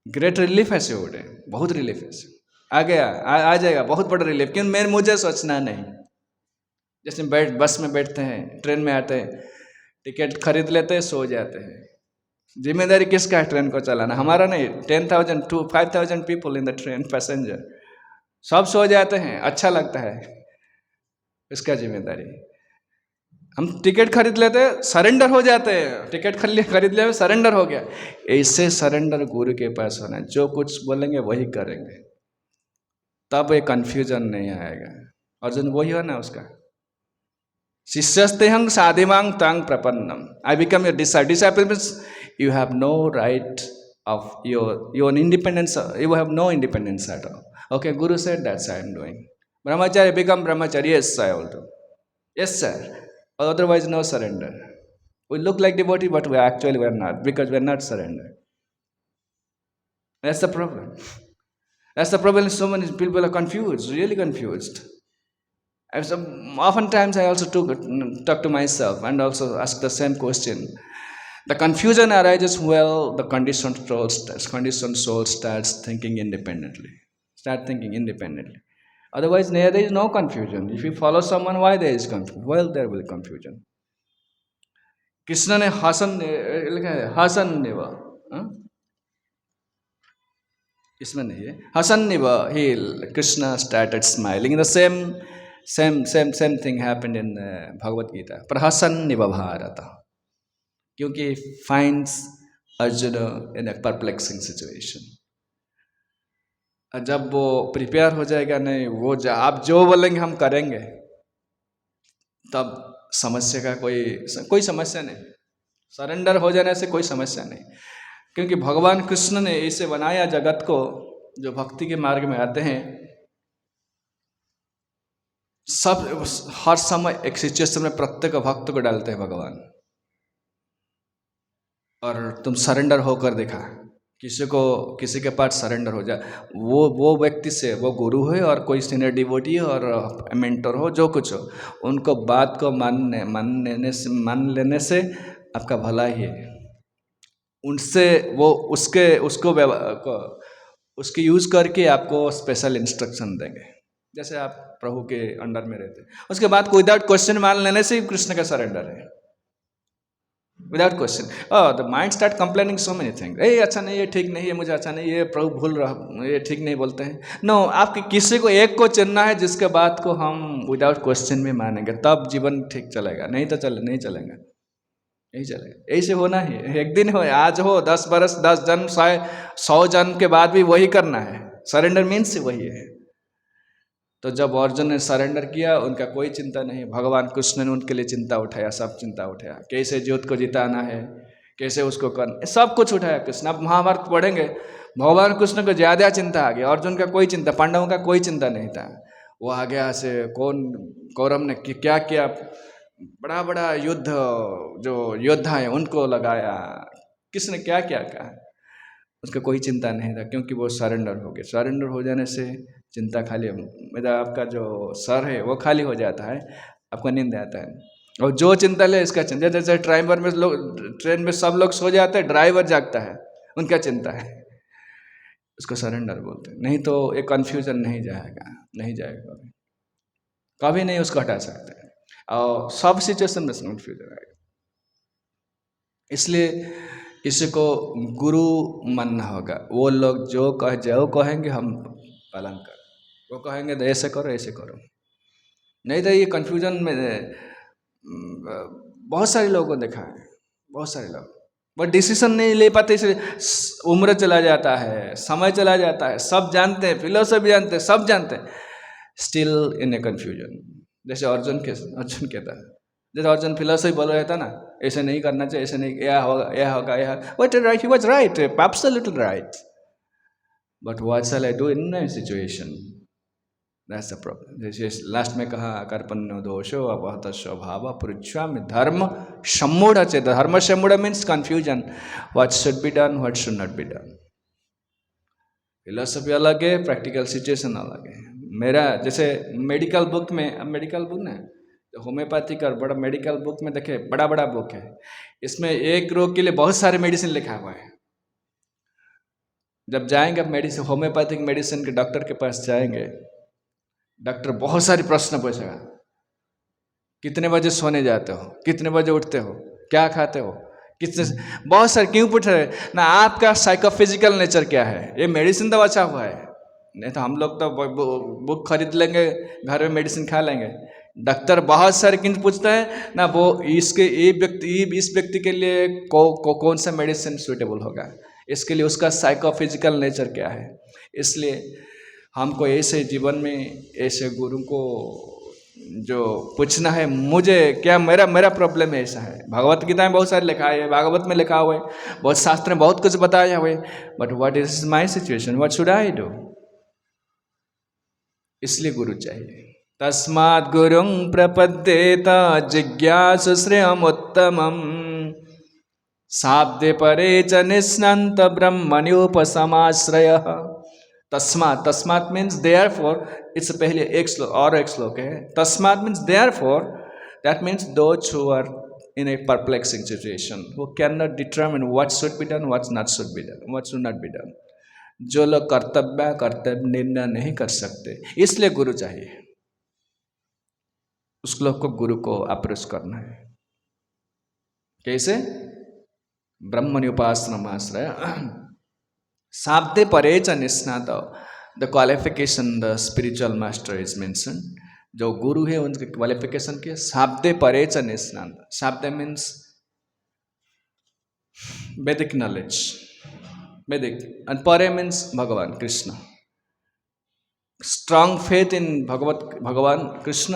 Great relief ऐसे हो रहे, बहुत relief ऐसे आ गया, आ जाएगा बहुत बड़ा रिलीफ। क्यों? मुझे सोचना नहीं। जैसे बस में बैठते हैं, ट्रेन में आते हैं, टिकट खरीद लेते हैं, सो जाते हैं। जिम्मेदारी किसका है? ट्रेन को चलाना, हमारा नहीं। 10,000 to 5,000 people in the train, passenger, सब सो जाते हैं, अच्छा लगता है, इसका जिम्मेदारी। हम टिकट खरीद लेते, सरेंडर हो जाते हैं, टिकट खरीद ले, सरेंडर हो गया। ऐसे सरेंडर गुरु के पास होना है, जो कुछ बोलेंगे वही करेंगे, तब ये कन्फ्यूजन नहीं आएगा। अर्जुन वही हो ना उसका, शिष्यस्तेहं साधिमांग तांग प्रपन्नम, I become your disciple. Disciple means you have no right of your independence, you have no independence at all. Okay, Guru said, that's I am doing. Brahmachari, become brahmachari. Yes, I will do. Yes, sir. Otherwise, no surrender. We look like devotee, but we actually we're not, because we're not surrendered. That's the problem. That's the problem. So many people are confused, really confused. Oftentimes I also talk to myself and also ask the same question. The confusion arises when the conditioned soul starts thinking independently. Otherwise, there is no confusion. If you follow someone, why there is confusion? Well, there will be confusion. Krishna ne Hasan neva. Hasan neva. Krishna started smiling. The same thing happened in Bhagavad Gita. Prahasan neva bharata. क्योंकि finds Arjuna in a perplexing situation. जब वो prepare हो जाएगा, नहीं वो आप जो बोलेंगे हम करेंगे, तब समस्या का कोई समस्या नहीं, सरेंडर हो जाने से कोई समस्या नहीं। क्योंकि भगवान कृष्ण ने इसे बनाया जगत को, जो भक्ति के मार्ग में आते हैं, सब हर समय एक सिचुएशन में प्रत्येक भक्त को डालते हैं भगवान। और तुम सरेंडर होकर देखा, किसी के पास सरेंडर हो जाए, वो व्यक्ति से, वो गुरु है और कोई सीनियर डिवोटी है और मेंटर हो, जो कुछ हो, उनको बात को मान लेने से आपका भला ही है। उनसे वो उसके यूज करके आपको स्पेशल इंस्ट्रक्शन देंगे, जैसे आप प्रभु के अंडर में रहते, उसके बाद विदाउट क्वेश्चन मान लेने से कृष्ण का सरेंडर है। Without question, the mind start complaining so many thing, ये अच्छा नहीं, ये ठीक नहीं, ये मुझे अच्छा नहीं, ये प्रभु भूल रहा, ये ठीक नहीं बोलते हैं। नो, आपके किसी को एक को चुनना है जिसके बात को हम विदाउट क्वेश्चन में मानेंगे, तब जीवन ठीक चलेगा, नहीं तो नहीं चलेगा, यही चलेगा। ऐसे होना ही, एक दिन हो, आज हो, 10 बरस, 10 जन्म, 100 जन्म के बाद भी वही करना है। सरेंडर मीन्स वही है। तो जब अर्जुन ने सरेंडर किया, उनका कोई चिंता नहीं, भगवान कृष्ण ने उनके लिए चिंता उठाया, सब चिंता उठाया, कैसे ज्योत को जिताना है, कैसे उसको करना, सब कुछ उठाया कृष्ण। अब महाभारत पढ़ेंगे, भगवान कृष्ण को ज़्यादा चिंता आ गया, अर्जुन का कोई चिंता, पांडवों का कोई चिंता नहीं था। वो आ गया से कौरव ने क्या किया, बड़ा बड़ा युद्ध, जो योद्धा है उनको लगाया, किसने क्या क्या कहा, उसका कोई चिंता नहीं था, क्योंकि वो सरेंडर हो गए। सरेंडर हो जाने से चिंता खाली, मेरा आपका जो सर है वो खाली हो जाता है, आपको नींद आता है। और जो चिंता ले इसका चिंता, जैसे ड्राइवर में ट्रेन में सब लोग सो जाते हैं, ड्राइवर जागता है, उनका चिंता है, उसको सरेंडर बोलते हैं। नहीं तो एक कन्फ्यूजन नहीं जाएगा, कभी नहीं उसको हटा सकते, और सब सिचुएशन में कन्फ्यूजन आएगा। इसलिए किसी को गुरु मानना होगा, वो लोग जो कहेंगे हम पालन कर, वो कहेंगे तो ऐसे करो, नहीं तो ये कन्फ्यूजन में बहुत सारे लोगों को देखा है, बहुत सारे लोग वो डिसीजन नहीं ले पाते, इसलिए उम्र चला जाता है, समय चला जाता है, सब जानते हैं, फिलोसफी जानते हैं, सब जानते हैं, स्टिल इन ए कन्फ्यूजन। जैसे अर्जुन कहता है, जैसे अर्जुन फिलोसफी बोल रहा था ना, ऐसे नहीं करना चाहिए, ऐसे नहीं, यह होगा, what right, he was right, absolutely right, but what shall I do in a situation? That's the problem. जैसे लास्ट में कहा, कर्पण्यो दोषो अपहत स्वभाव पृच्छामि धर्म सम्मूढ़ चेत। धर्म सम्मूढ़ means confusion, what should be done, what should not be done. Philosophy अलग है, प्रैक्टिकल सिचुएशन अलग है। मेरा जैसे मेडिकल बुक में, अब मेडिकल बुक ना, होम्योपैथिक और बड़ा मेडिकल बुक में देखे, बड़ा बुक है, इसमें एक रोग के लिए बहुत सारे मेडिसिन लिखा हुआ है। जब जाएंगे आप मेडिसिन, होम्योपैथिक मेडिसिन के डॉक्टर के पास जाएंगे, डॉक्टर बहुत सारे प्रश्न पूछेगा, कितने बजे सोने जाते हो, कितने बजे उठते हो, क्या खाते हो, कितने, बहुत सारे क्यों पूछ रहे ना, आपका साइकोफिजिकल नेचर क्या है। ये मेडिसिन तो अच्छा हुआ है, नहीं तो हम लोग तो बुक खरीद लेंगे, घर में मेडिसिन खा लेंगे, डॉक्टर बहुत सारे किन पूछता है ना, वो इसके इस व्यक्ति के लिए कौन सा मेडिसिन सूटेबल होगा, इसके लिए उसका साइकोफिजिकल नेचर क्या है। इसलिए हमको ऐसे जीवन में ऐसे गुरु को जो पूछना है, मुझे क्या मेरा मेरा प्रॉब्लम ऐसा है। भगवत गीता में बहुत सारे लिखा है, भागवत में लिखा हुआ है, बहुत शास्त्र में बहुत कुछ बताया हुआ है, but what is my situation, what should I do. इसलिए गुरु चाहिए। तस्मात् गुरुं प्रपद्येत जिज्ञासु श्रेयमुत्तमम् शाब्दे परे च निष्णान्त ब्रह्मण्योपसमाश्रयः। तस्मात्, तस्मात् मीन्स देयरफॉर, इट्स पहले एक श्लोक है। तस्मात् means therefore, that means those who are in a perplexing situation, who cannot determine what should be done, what not should be done, what should not be done, जो लोग कर्तव्य निर्णय नहीं कर सकते, इसलिए गुरु चाहिए। उस लोग को गुरु को अप्रोच करना है। कैसे? ब्रह्मण्योपासनमाश्रय शाब्दे परे च निष्णात, the qualification the spiritual master is mention. जो गुरु है उनके क्वालिफिकेशन के शाब्दे परे च निष्णात। शाब्दे मीन्स वैदिक नॉलेज, वैदिक, एंड परे मीन्स भगवान कृष्ण। स्ट्रांग फेथ इन भगवान कृष्ण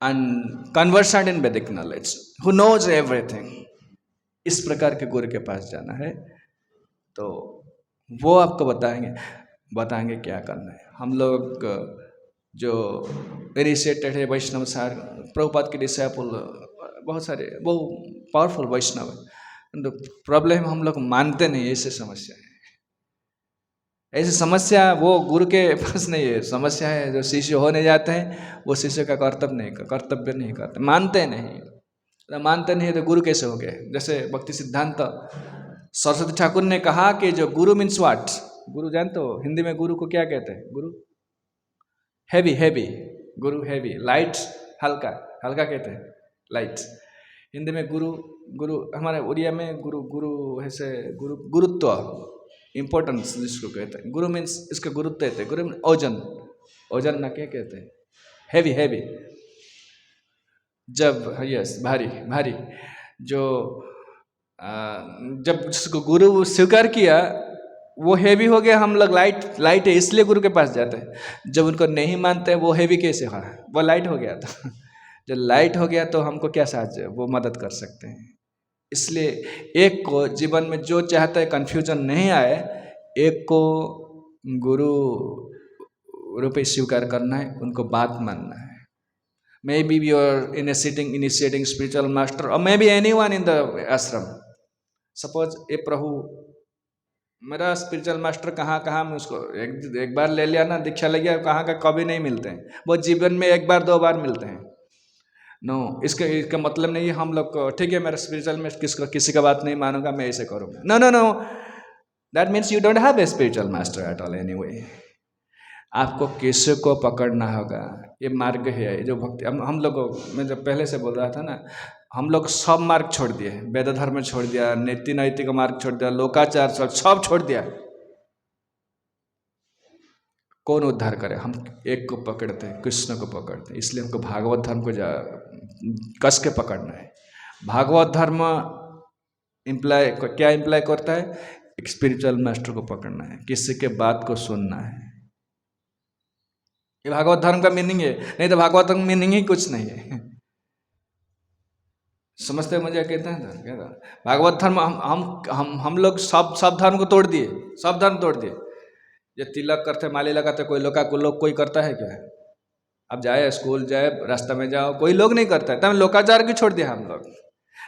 एंड कन्वर्सेंट इन वैदिक नॉलेज, हु नोज एवरीथिंग। इस प्रकार के गुरु के पास जाना है तो वो आपको बताएंगे क्या करना है। हम लोग जो इनिशिएटेड है वैष्णव सार, प्रभुपाद के डिसाइपल बहुत सारे, वो पावरफुल वैष्णव है, तो प्रॉब्लम हम लोग मानते नहीं, ऐसे समस्या है। ऐसी समस्या वो गुरु के पास नहीं है, समस्या है जो शिष्य होने जाते हैं, वो शिष्य का कर्तव्य नहीं करते, मानते नहीं। तो मानते नहीं तो गुरु कैसे हो गए। जैसे भक्ति सिद्धांत सरस्वती ठाकुर ने कहा कि जो गुरु मीन्स व्हाट, गुरु जानते हो हिंदी में गुरु को क्या कहते हैं? गुरु हैवी, गुरु हैवी, लाइट हल्का कहते हैं, लाइट। हिंदी में गुरु हमारे उड़िया में गुरु ऐसे गुरुत्व, इम्पोर्टेंस जिसको कहते हैं। गुरु मीन्स इसका गुरुत्व कहते हैं। गुरु ओजन ना क्या कहते हैं? हैवी, जब यस भारी। जो जब उसको गुरु स्वीकार किया वो हैवी हो गया, हम लोग लाइट है इसलिए गुरु के पास जाते हैं। जब उनको नहीं मानते वो हैवी कैसे हुआ, वो लाइट हो गया था। जब लाइट हो गया तो हमको क्या साहाଯ୍य, वो मदद कर सकते हैं। इसलिए एक को जीवन में जो चाहता है कन्फ्यूजन नहीं आए, एक को गुरु रूपे स्वीकार करना है, उनको बात मानना है। Maybe you are initiating spiritual master, or maybe anyone in the ashram. Suppose ए प्रभु मेरा स्पिरिचुअल मास्टर कहाँ में, उसको एक बार ले लिया ना, दीक्षा लग गया, कहाँ का कभी नहीं मिलते हैं, वो जीवन में एक बार 2 बार मिलते हैं। नो, इसका मतलब नहीं है हम लोग को ठीक है मेरा स्पिरिचुअल में किसी का बात नहीं मानूंगा, मैं ऐसे करूँगा। No, that means you don't have a spiritual master at all anyway. आपको किसी को पकड़ना होगा, ये मार्ग है जो भक्ति। हम लोग, मैं जब पहले से बोल रहा था ना, हम लोग सब मार्ग छोड़ दिए, वेद धर्म छोड़ दिया, नीति नैतिक मार्ग छोड़ दिया, लोकाचार सब छोड़ दिया। कौन उद्धार करे? हम एक को पकड़ते हैं, कृष्ण को पकड़ते हैं। इसलिए हमको भागवत धर्म को कस के पकड़ना है। भागवत धर्म क्या इम्प्लाई करता है? एक स्पिरिचुअल मास्टर को पकड़ना है, किसी के बात को सुनना है। ये भागवत धर्म का मीनिंग है, नहीं तो भागवत धर्म मीनिंग ही कुछ नहीं है। समझते हैं मुझे? कहते हैं क्या था भागवत धर्म? हम लोग सब धर्म को तोड़ दिए, सब धर्म तोड़ दिए। ये तिलक करते, माली लगाते, कोई करता है क्या? अब जाए स्कूल जाए, रास्ता में जाओ, कोई लोग नहीं करता है। तब लोकाचार की छोड़ दिया हम लोग,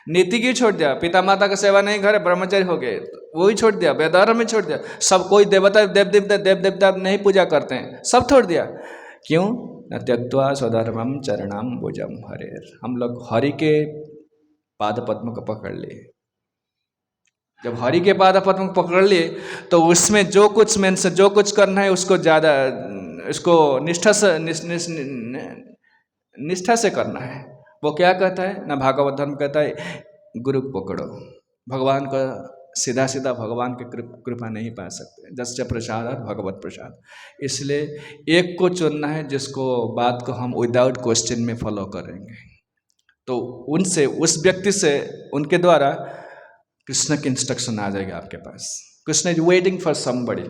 नीति की छोड़ दिया, पिता माता का सेवा नहीं करे, ब्रह्मचारी हो गए, वो ही छोड़ दिया, वेदांत में छोड़ दिया। सब कोई देवता देवता नहीं पूजा करते हैं, सब छोड़ दिया। क्यों? न त्यक्त्वा स्वधर्मम चरणाम भुजम हरेर। हम लोग हरि के पाद पद्म को पकड़ लिए। जब हरि के पाद पद्म को पकड़ लिए तो उसमें जो कुछ करना है उसको ज़्यादा, इसको निष्ठा से करना है। वो क्या कहता है ना, भागवत धर्म कहता है गुरु को पकड़ो, भगवान का सीधा सीधा भगवान की कृपा नहीं पा सकते। जस्य प्रसादात् भगवत प्रसाद। इसलिए एक को चुनना है जिसको बात को हम विदाउट क्वेश्चन में फॉलो करेंगे। तो उनसे, उस व्यक्ति से, उनके द्वारा कृष्ण की इंस्ट्रक्शन आ जाएगा आपके पास। Krishna is waiting for somebody,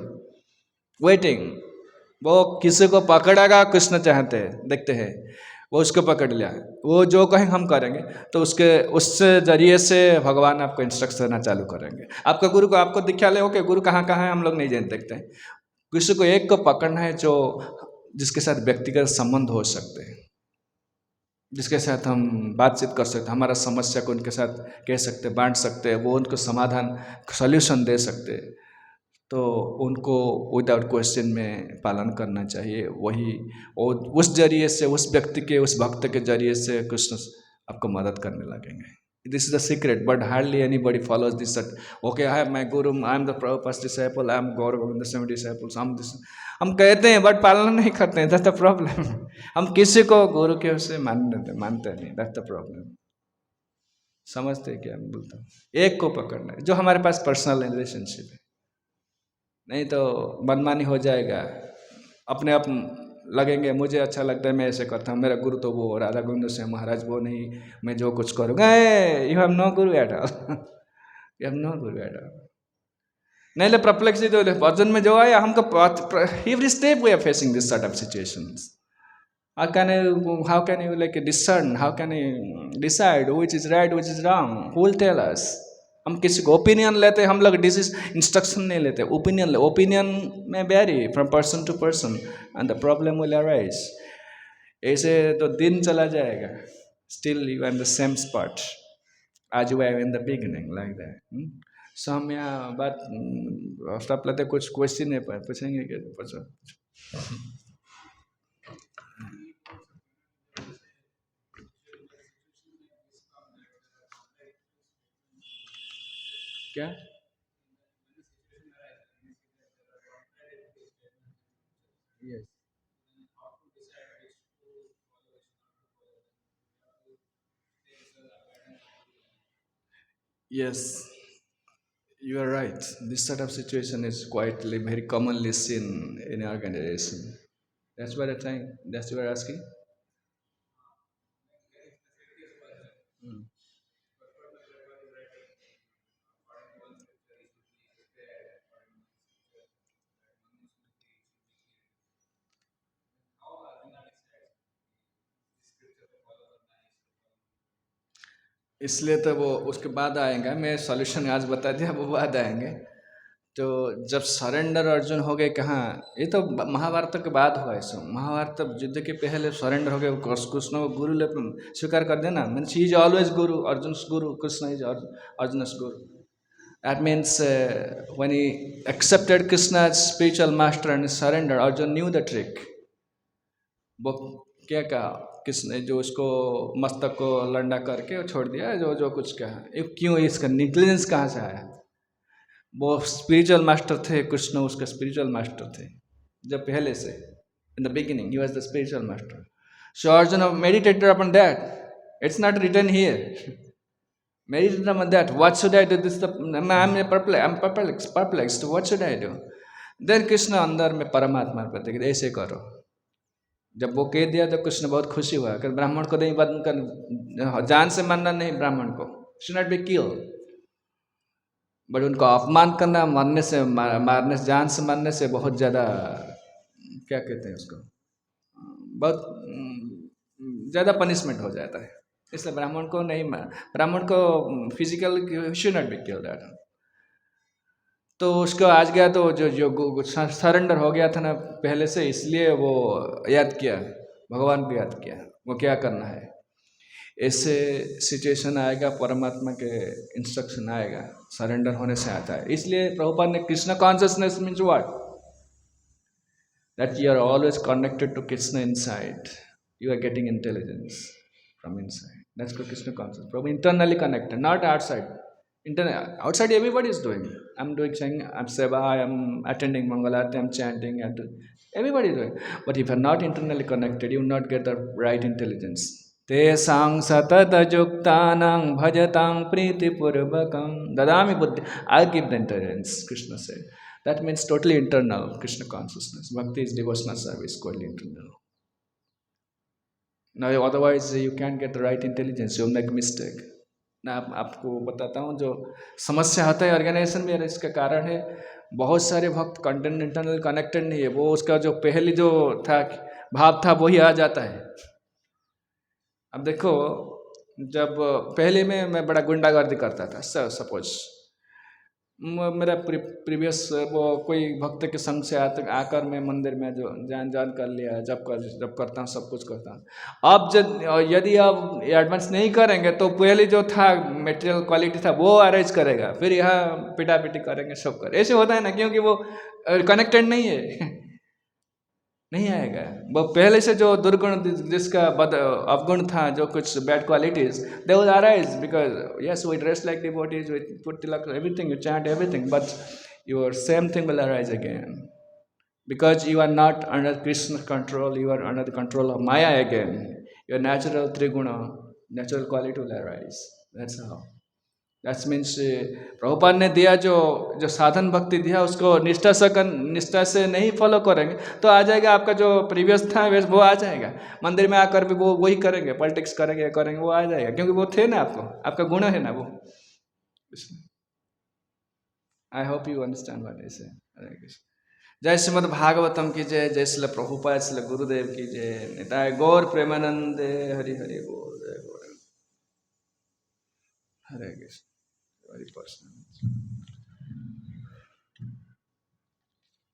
waiting. वो किसी को पकड़ेगा, कृष्ण चाहते हैं, देखते हैं, वो उसको पकड़ लिया, वो जो कहें हम करेंगे, तो उस जरिए से भगवान आपको इंस्ट्रक्शन देना चालू करेंगे। आपका गुरु को आपको दिखा ले, ओके गुरु कहाँ कहाँ है हम लोग नहीं जान देखते हैं। किसी को एक को पकड़ना है जो जिसके साथ व्यक्तिगत संबंध हो सकते हैं, जिसके साथ हम बातचीत कर सकते हैं, हमारा समस्या को उनके साथ कह सकते, बांट सकते हैं, वो उनको समाधान सॉल्यूशन दे सकते हैं। तो उनको विदाउट क्वेश्चन में पालन करना चाहिए। वही, और उस जरिए से, उस व्यक्ति के, उस भक्त के जरिए से कृष्ण आपको मदद करने लगेंगे। This is the secret, but hardly anybody follows this. Okay, I have my guru, I am the Prabhupada disciple, I am Gaur Govind 7 disciples, हम कहते हैं बट पालन नहीं करते हैं। That's the problem. हम किसी को गुरु के उससे मानते नहीं। That's the problem. समझते हैं क्या मैं बोलता हूँ? एक को पकड़ना है जो हमारे पास पर्सनल रिलेशनशिप है, नहीं तो मनमानी हो जाएगा। अपने आप लगेंगे, मुझे अच्छा लगता है मैं ऐसे करता हूँ, मेरा गुरु तो वो राधा गोविंद से महाराज, वो नहीं, मैं जो कुछ करूँगा। You have no guru at all, you have no guru at all. नहीं ले परप्लेक्सिटी हो भजन में जो आया हमको, every step we are facing this sort of situations. how can you like discern, how can you decide which is right, which is wrong? Who will tell us? हम किसी को ओपिनियन लेते हैं, हम लोग इंस्ट्रक्शन नहीं लेते, ओपिनियन में very from person to person and the problem will arise. ऐसे तो दिन चला जाएगा, still you are in the same spot आज you are in the beginning, like that. So हम यहाँ बात स्टॉप लेते, कुछ क्वेश्चन है पर पूछेंगे क्या? पूछो। क्या? Yes. Yes, you are right. This sort of situation is quite very commonly seen in our organization. That's what I'm saying. That's what you're asking. इसलिए तो वो उसके बाद आएगा, मैं सॉल्यूशन आज बता दिया, वो बाद आएंगे। तो जब सरेंडर अर्जुन हो गए कहाँ, ये तो महाभारत के बाद हुआ। ऐसा महाभारत युद्ध के पहले सरेंडर हो गए, कृष्ण को गुरु ले स्वीकार कर देना, means he is always Guru, Arjun Guru, Krishna is Arjun Guru. That means when he accepted Krishna as spiritual master and surrendered, Arjun knew the trick. वो क्या कहा किसने, जो उसको मस्तक को लंडा करके छोड़ दिया, जो जो कुछ कहा, क्यों, इसका इंटेलिजेंस कहाँ से आया? वो स्पिरिचुअल मास्टर थे, कृष्ण उसके स्पिरिचुअल मास्टर थे जब पहले से, in the beginning he was the spiritual master. So Arjun meditated upon that, it's not written here, meditated on that. What should I do? This is I'm perplexed. What should I do? Then Krishna अंदर में परमात्मा पर देखिए, ऐसे करो। जब वो कह दिया तो कृष्ण बहुत खुशी हुआ कि ब्राह्मण को नहीं बंद कर, जान से मारना नहीं ब्राह्मण को, should not be killed, but उनको अपमान करना, मारने से, मारने से, जान से मारने से बहुत ज़्यादा, क्या कहते हैं उसको, बहुत ज़्यादा पनिशमेंट हो जाता है। इसलिए ब्राह्मण को नहीं, ब्राह्मण को physical should not be killed. तो उसको आज गया तो जो सरेंडर हो गया था ना पहले से, इसलिए वो याद किया, भगवान को याद किया, वो क्या करना है। ऐसे सिचुएशन आएगा, परमात्मा के इंस्ट्रक्शन आएगा, सरेंडर होने से आता है। इसलिए प्रभुपाद ने Krishna consciousness means what, that you are always connected to Krishna inside, you are getting intelligence from inside. That's called Krishna consciousness. From internally connected, not outside. Outside everybody is doing. I'm doing, saying I'm seva, I'm attending Mangalarti, I'm chanting, everybody is doing. But if you're not internally connected, you will not get the right intelligence. तेषां सततयुक्तानां भजतां प्रीतिपूर्वकं ददामि बुद्धि. I'll give the intelligence, Krishna said. That means totally internal, Krishna consciousness. Bhakti is devotional service, totally internal. Now, otherwise you can't get the right intelligence, you'll make mistake. मैं आपको बताता हूँ जो समस्या आता है ऑर्गेनाइजेशन में, इसका कारण है बहुत सारे भक्त कंटेंट इंटरनल कनेक्टेड नहीं है. वो उसका जो पहले जो था भाव था वही आ जाता है. अब देखो, जब पहले में मैं बड़ा गुंडागर्दी करता था, सपोज मेरा प्रीवियस वो कोई भक्त के संग से आकर मैं मंदिर में जो जान कर लिया, जब करता हूँ सब कुछ करता हूँ. अब जब यदि आप एडवांस नहीं करेंगे तो पहले जो था मटेरियल क्वालिटी था वो अरेंज करेगा, फिर यहाँ पिटा पिटी करेंगे, सब कर ऐसे होता है ना, क्योंकि वो कनेक्टेड नहीं है. नहीं आएगा. वो पहले से जो दुर्गुण जिसका अवगुण था, जो कुछ bad qualities, they will arise because yes we dress like devotees, we put tilak, everything, you chant everything, but your same thing will arise again because you are not under Krishna's control, you are under the control of Maya again. Your natural triguna, natural quality will arise. That's how. That means Prabhupada ने दिया जो साधन भक्ति दिया, उसको निष्ठा से नहीं फॉलो करेंगे तो आ जाएगा आपका जो प्रीवियस था वो आ जाएगा. मंदिर में आकर भी वो वही करेंगे, पॉलिटिक्स करेंगे वो आ जाएगा, क्योंकि वो थे ना, आपका गुण है ना वो. I hope you understand what I से. हरे कृष्ण. जय श्रीमद् भागवतम की जय. जय श्रील प्रभुपाद, श्रील गुरुदेव की जय. निताय गौर प्रेमानंदे. हरि हरि बोल. जय गौर. हरे कृष्ण. Very personal.